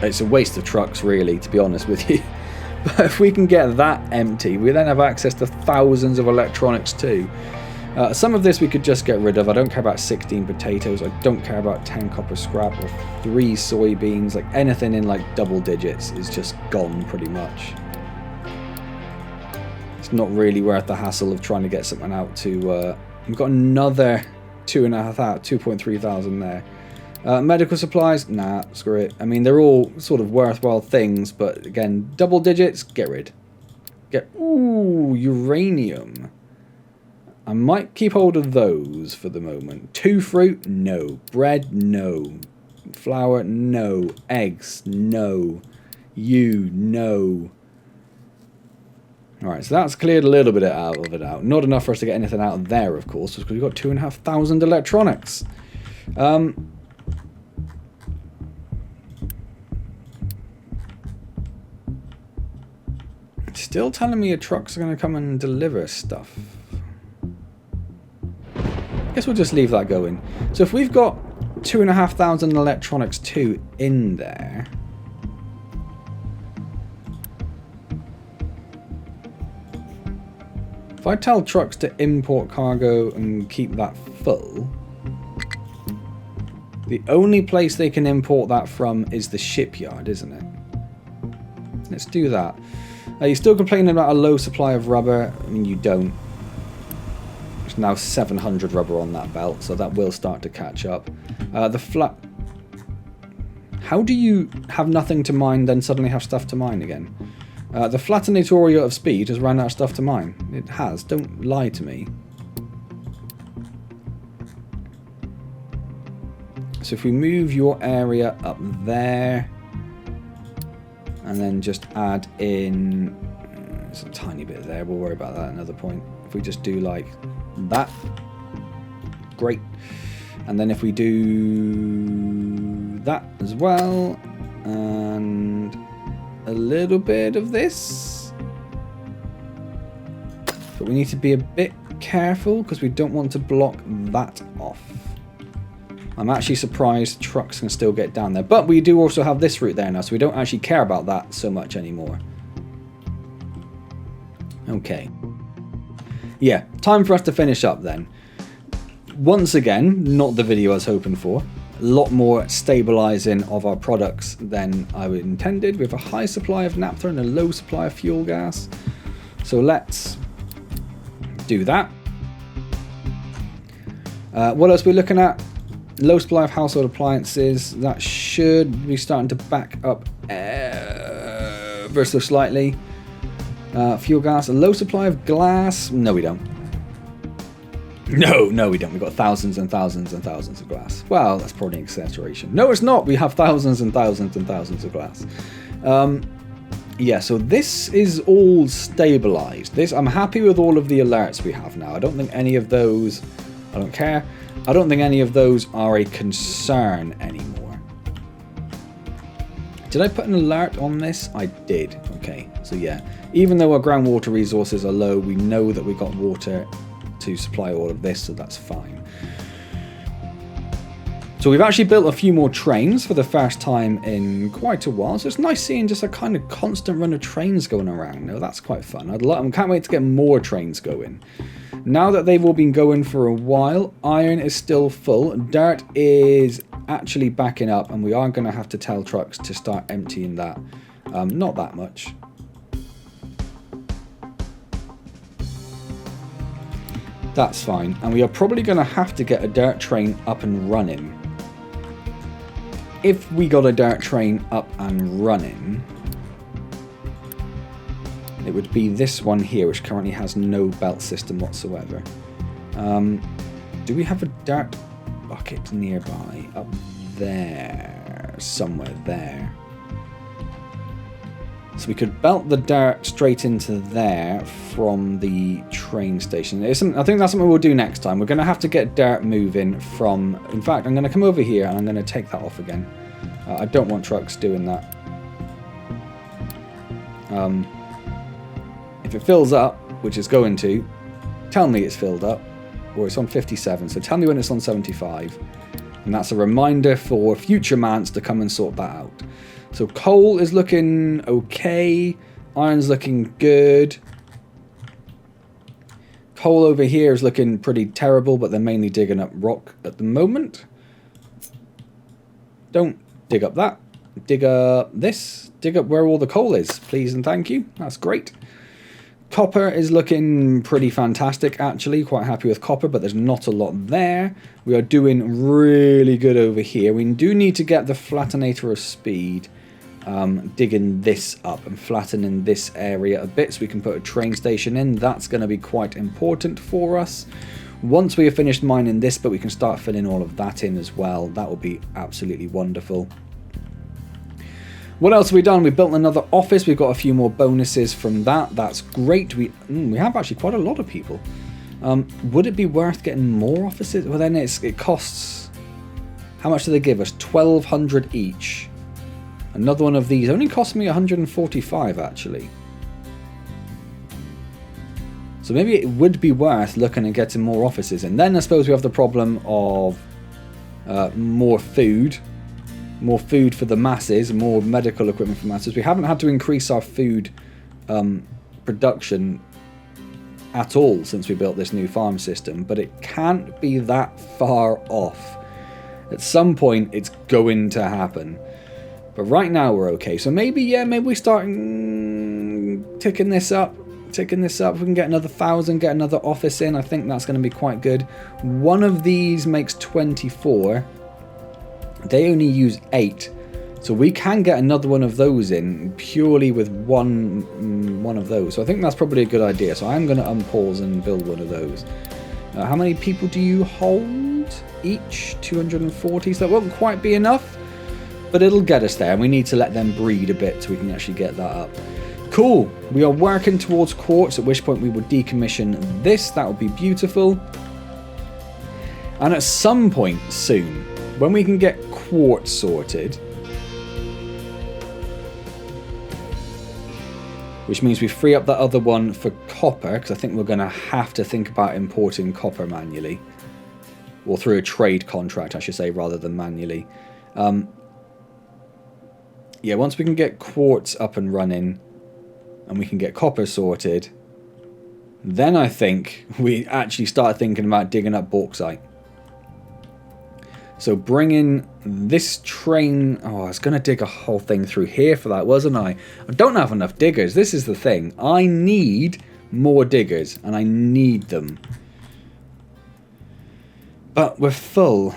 Speaker 1: It's a waste of trucks, really, to be honest with you. But if we can get that empty, we then have access to thousands of electronics too. Some of this we could just get rid of. I don't care about 16 potatoes. I don't care about 10 copper scrap or 3 soybeans. Like anything in like double digits is just gone pretty much. It's not really worth the hassle of trying to get something out to... we've got another 2.3 thousand there. Medical supplies? Nah, screw it. I mean, they're all sort of worthwhile things, but again, double digits, get rid. Ooh, uranium. I might keep hold of those for the moment. 2 fruit? No. Bread? No. Flour? No. Eggs? No. No. Alright, so that's cleared a little bit out of it out. Not enough for us to get anything out of there, of course, because we've got 2,500 electronics. It's still telling me your trucks are going to come and deliver stuff. I guess we'll just leave that going. So if we've got 2,500 electronics too in there. If I tell trucks to import cargo and keep that full, the only place they can import that from is the shipyard, isn't it? Let's do that. Are you still complaining about a low supply of rubber? I mean, you don't. There's now 700 rubber on that belt, so that will start to catch up. The flat... How do you have nothing to mine, then suddenly have stuff to mine again? The Flattenatoria of Speed has run out of stuff to mine. It has. Don't lie to me. So if we move your area up there, and then just add in... There's a tiny bit there. We'll worry about that at another point. If we just do like that. Great. And then if we do that as well, and a little bit of this, but we need to be a bit careful because we don't want to block that off. I'm actually surprised trucks can still get down there, but we do also have this route there now, so we don't actually care about that so much anymore. Okay. Yeah, time for us to finish up then. Once again, not the video I was hoping for. A lot more stabilizing of our products than I intended, with a high supply of naphtha and a low supply of fuel gas. So let's do that. What else we're looking at? Low supply of household appliances. That should be starting to back up ever so slightly. Fuel gas. A low supply of glass. No, we don't. No, we don't. We've got thousands and thousands and thousands of glass. Well, that's probably an exaggeration. No, it's not. We have thousands and thousands and thousands of glass. Yeah, so this is all stabilized. I'm happy with all of the alerts we have now. I don't think any of those... I don't care. I don't think any of those are a concern anymore. Did I put an alert on this? I did. Okay, so yeah. Even though our groundwater resources are low, we know that we've got water to supply all of this, so that's fine. So we've actually built a few more trains for the first time in quite a while, so it's nice seeing just a kind of constant run of trains going around. Now that's quite fun. I can't wait to get more trains going. Now that they've all been going for a while, iron is still full, dirt is actually backing up, and we are going to have to tell trucks to start emptying that. Not that much. That's fine, and we are probably going to have to get a dirt train up and running. If we got a dirt train up and running, it would be this one here, which currently has no belt system whatsoever. Do we have a dirt bucket nearby? Up there, somewhere there. So we could belt the dirt straight into there from the train station. I think that's something we'll do next time. We're going to have to get dirt moving from... In fact, I'm going to come over here and I'm going to take that off again. I don't want trucks doing that. If it fills up, which it's going to, tell me it's filled up. Or it's on 57, so tell me when it's on 75. And that's a reminder for future Antz to come and sort that out. So coal is looking okay. Iron's looking good. Coal over here is looking pretty terrible, but they're mainly digging up rock at the moment. Don't dig up that. Dig up this. Dig up where all the coal is, please and thank you. That's great. Copper is looking pretty fantastic, actually. Quite happy with copper, but there's not a lot there. We are doing really good over here. We do need to get the Flattenator of Speed digging this up and flattening this area a bit so we can put a train station in. That's going to be quite important for us. Once we have finished mining this, but we can start filling all of that in as well. That will be absolutely wonderful. What else have we done? We've built another office. We've got a few more bonuses from that. That's great. We have actually quite a lot of people. Would it be worth getting more offices? Well, then it costs... How much do they give us? 1,200 each. Another one of these only cost me 145, actually. So maybe it would be worth looking at getting more offices. And then I suppose we have the problem of more food. More food for the masses, more medical equipment for masses. We haven't had to increase our food production at all since we built this new farm system, but it can't be that far off. At some point, it's going to happen. But right now, we're okay. So maybe, yeah, maybe we start ticking this up. Ticking this up. If we can get another 1,000, get another office in, I think that's going to be quite good. One of these makes 24. They only use 8. So we can get another one of those in purely with one of those. So I think that's probably a good idea. So I'm going to unpause and build one of those. How many people do you hold each? 240. So that won't quite be enough, but it'll get us there. And we need to let them breed a bit so we can actually get that up. Cool. We are working towards quartz, at which point we will decommission this. That would be beautiful. And at some point soon, when we can get quartz sorted, which means we free up that other one for copper, because I think we're going to have to think about importing copper manually, or through a trade contract, I should say, rather than manually. Yeah, once we can get quartz up and running, and we can get copper sorted, then I think we actually start thinking about digging up bauxite. So bring in this train. Oh, I was going to dig a whole thing through here for that, wasn't I? I don't have enough diggers. This is the thing. I need more diggers, and I need them. But we're full.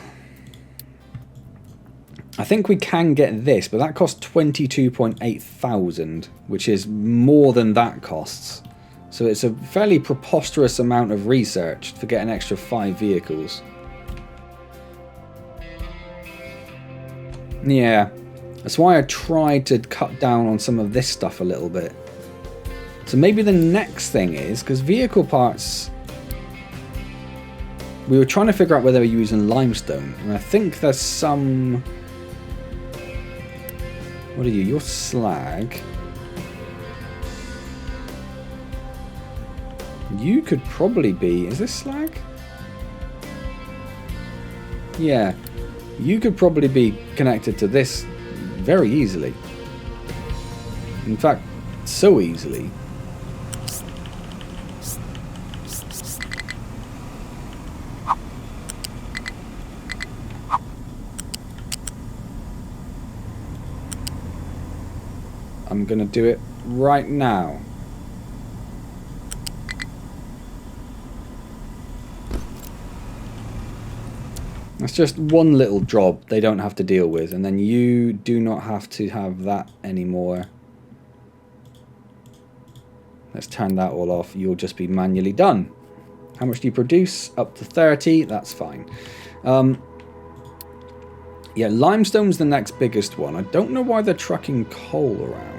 Speaker 1: I think we can get this, but that costs 22.8 thousand, which is more than that costs. So it's a fairly preposterous amount of research to get an extra 5 vehicles. Yeah, that's why I tried to cut down on some of this stuff a little bit. So maybe the next thing is, because vehicle parts, we were trying to figure out whether we're using limestone, and I think there's some... What are you? You're slag. You could probably be... Is this slag? Yeah. You could probably be connected to this very easily. In fact, so easily. I'm going to do it right now. That's just one little job they don't have to deal with, and then you do not have to have that anymore. Let's turn that all off. You'll just be manually done. How much do you produce? Up to 30. That's fine. Yeah, limestone's the next biggest one. I don't know why they're trucking coal around.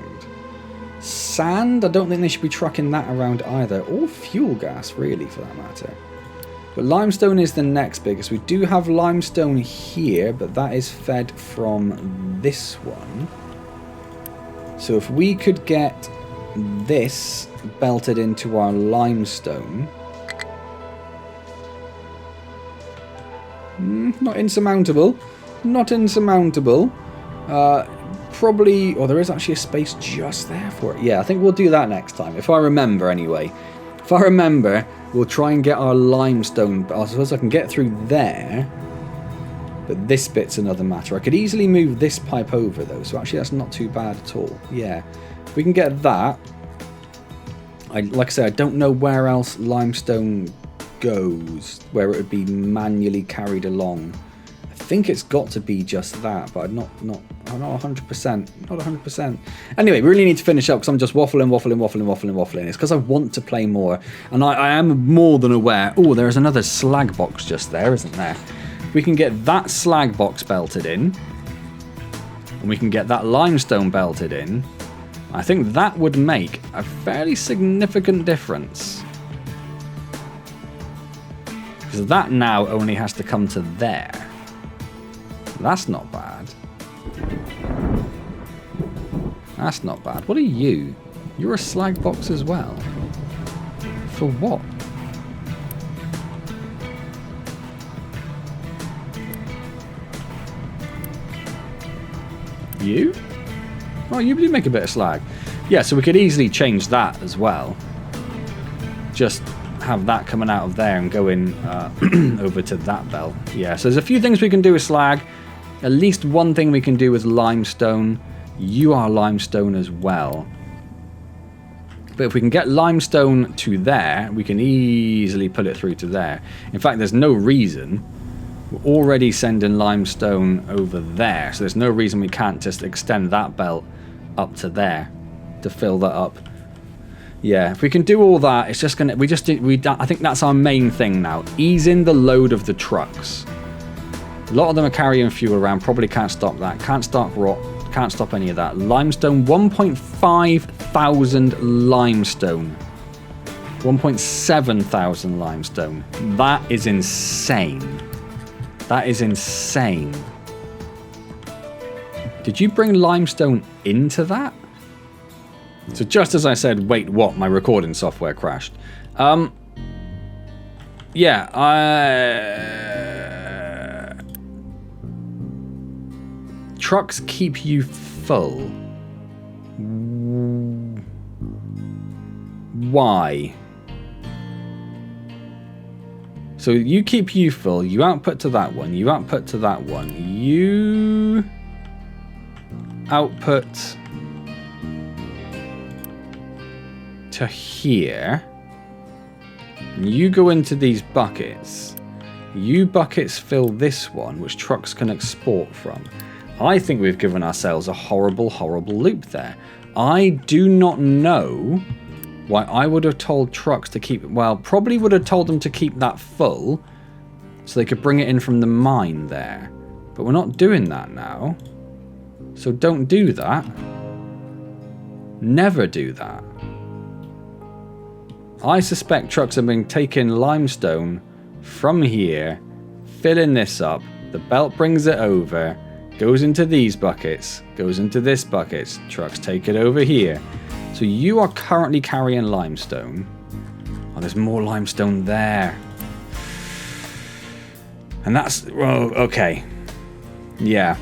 Speaker 1: Sand, I don't think they should be trucking that around either. Or fuel gas, really, for that matter. But limestone is the next biggest. We do have limestone here, but that is fed from this one. So if we could get this belted into our limestone... not insurmountable. Not insurmountable. Probably... Oh, there is actually a space just there for it. Yeah, I think we'll do that next time. If I remember, anyway. If I remember, we'll try and get our limestone... I suppose I can get through there. But this bit's another matter. I could easily move this pipe over, though. So actually, that's not too bad at all. Yeah. If we can get that... like I said, I don't know where else limestone goes. Where it would be manually carried along. I think it's got to be just that, but I'm not 100%. Not 100%. Anyway, we really need to finish up because I'm just waffling. It's because I want to play more. And I am more than aware. Oh, there's another slag box just there, isn't there? We can get that slag box belted in. And we can get that limestone belted in. I think that would make a fairly significant difference. Because that now only has to come to there. That's not bad. That's not bad. What are you? You're a slag box as well. For what? You? Oh, you do make a bit of slag. Yeah, so we could easily change that as well. Just have that coming out of there and going over to that belt. Yeah, so there's a few things we can do with slag. At least one thing we can do with limestone. You are limestone as well. But if we can get limestone to there, we can easily put it through to there. In fact, there's no reason. We're already sending limestone over there, so there's no reason we can't just extend that belt up to there to fill that up. Yeah, if we can do all that, it's just gonna. I think that's our main thing now. Easing the load of the trucks. A lot of them are carrying fuel around. Probably can't stop that. Can't stop rock. Can't stop any of that. Limestone, 1.5 thousand limestone. 1.7 thousand limestone. That is insane. That is insane. Did you bring limestone into that? So just as I said, wait, what? My recording software crashed. Trucks keep you full. Why? So you keep you full, you output to that one, you output to that one, you output to here, and you go into these buckets. You buckets fill this one, which trucks can export from. I think we've given ourselves a horrible, horrible loop there. I do not know why I would have told trucks to keep... Well, probably would have told them to keep that full so they could bring it in from the mine there. But we're not doing that now. So don't do that. Never do that. I suspect trucks have been taking limestone from here, filling this up, the belt brings it over, goes into these buckets, goes into this bucket, trucks take it over here. So you are currently carrying limestone. Oh, there's more limestone there. And that's, well, okay. Yeah.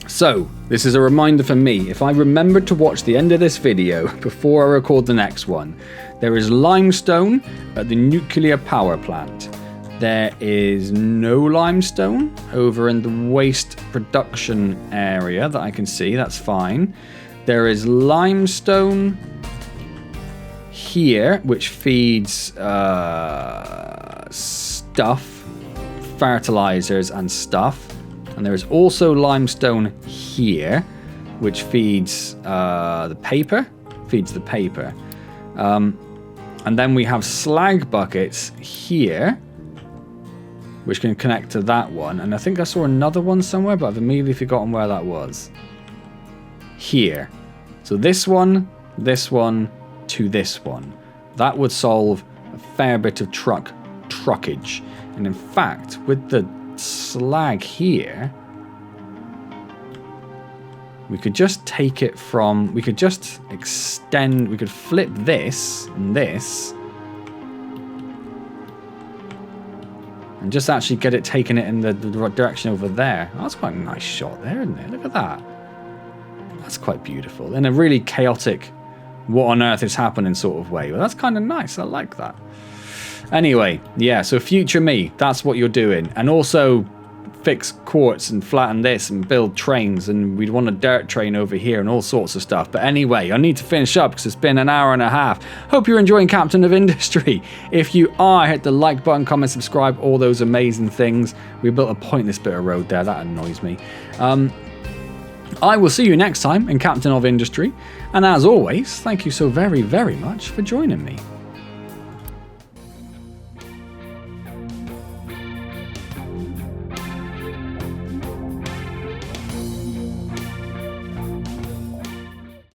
Speaker 1: So, this is a reminder for me. If I remember to watch the end of this video before I record the next one, there is limestone at the nuclear power plant. There is no limestone over in the waste production area that I can see. That's fine. There is limestone here, which feeds stuff, fertilizers and stuff. And there is also limestone here, which feeds the paper. And then we have slag buckets here, which can connect to that one. And I think I saw another one somewhere, but I've immediately forgotten where that was. Here. So this one to this one. That would solve a fair bit of truckage. And in fact, with the slag here, we could just take it from, we could just extend, we could flip this and this and just actually get it taking it in the direction over there. Oh, that's quite a nice shot there, isn't it? Look at that. That's quite beautiful. In a really chaotic, what on earth is happening sort of way. Well, that's kind of nice. I like that. Anyway, yeah, so future me, that's what you're doing. And also fix quartz and flatten this and build trains, and we'd want a dirt train over here and all sorts of stuff. But anyway, I need to finish up because it's been an hour and a half. Hope you're enjoying Captain of Industry. If you are, hit the like button, comment, subscribe, all those amazing things. We built a pointless bit of road there. That annoys me. I will see you next time in Captain of Industry. And as always, thank you so very, very much for joining me.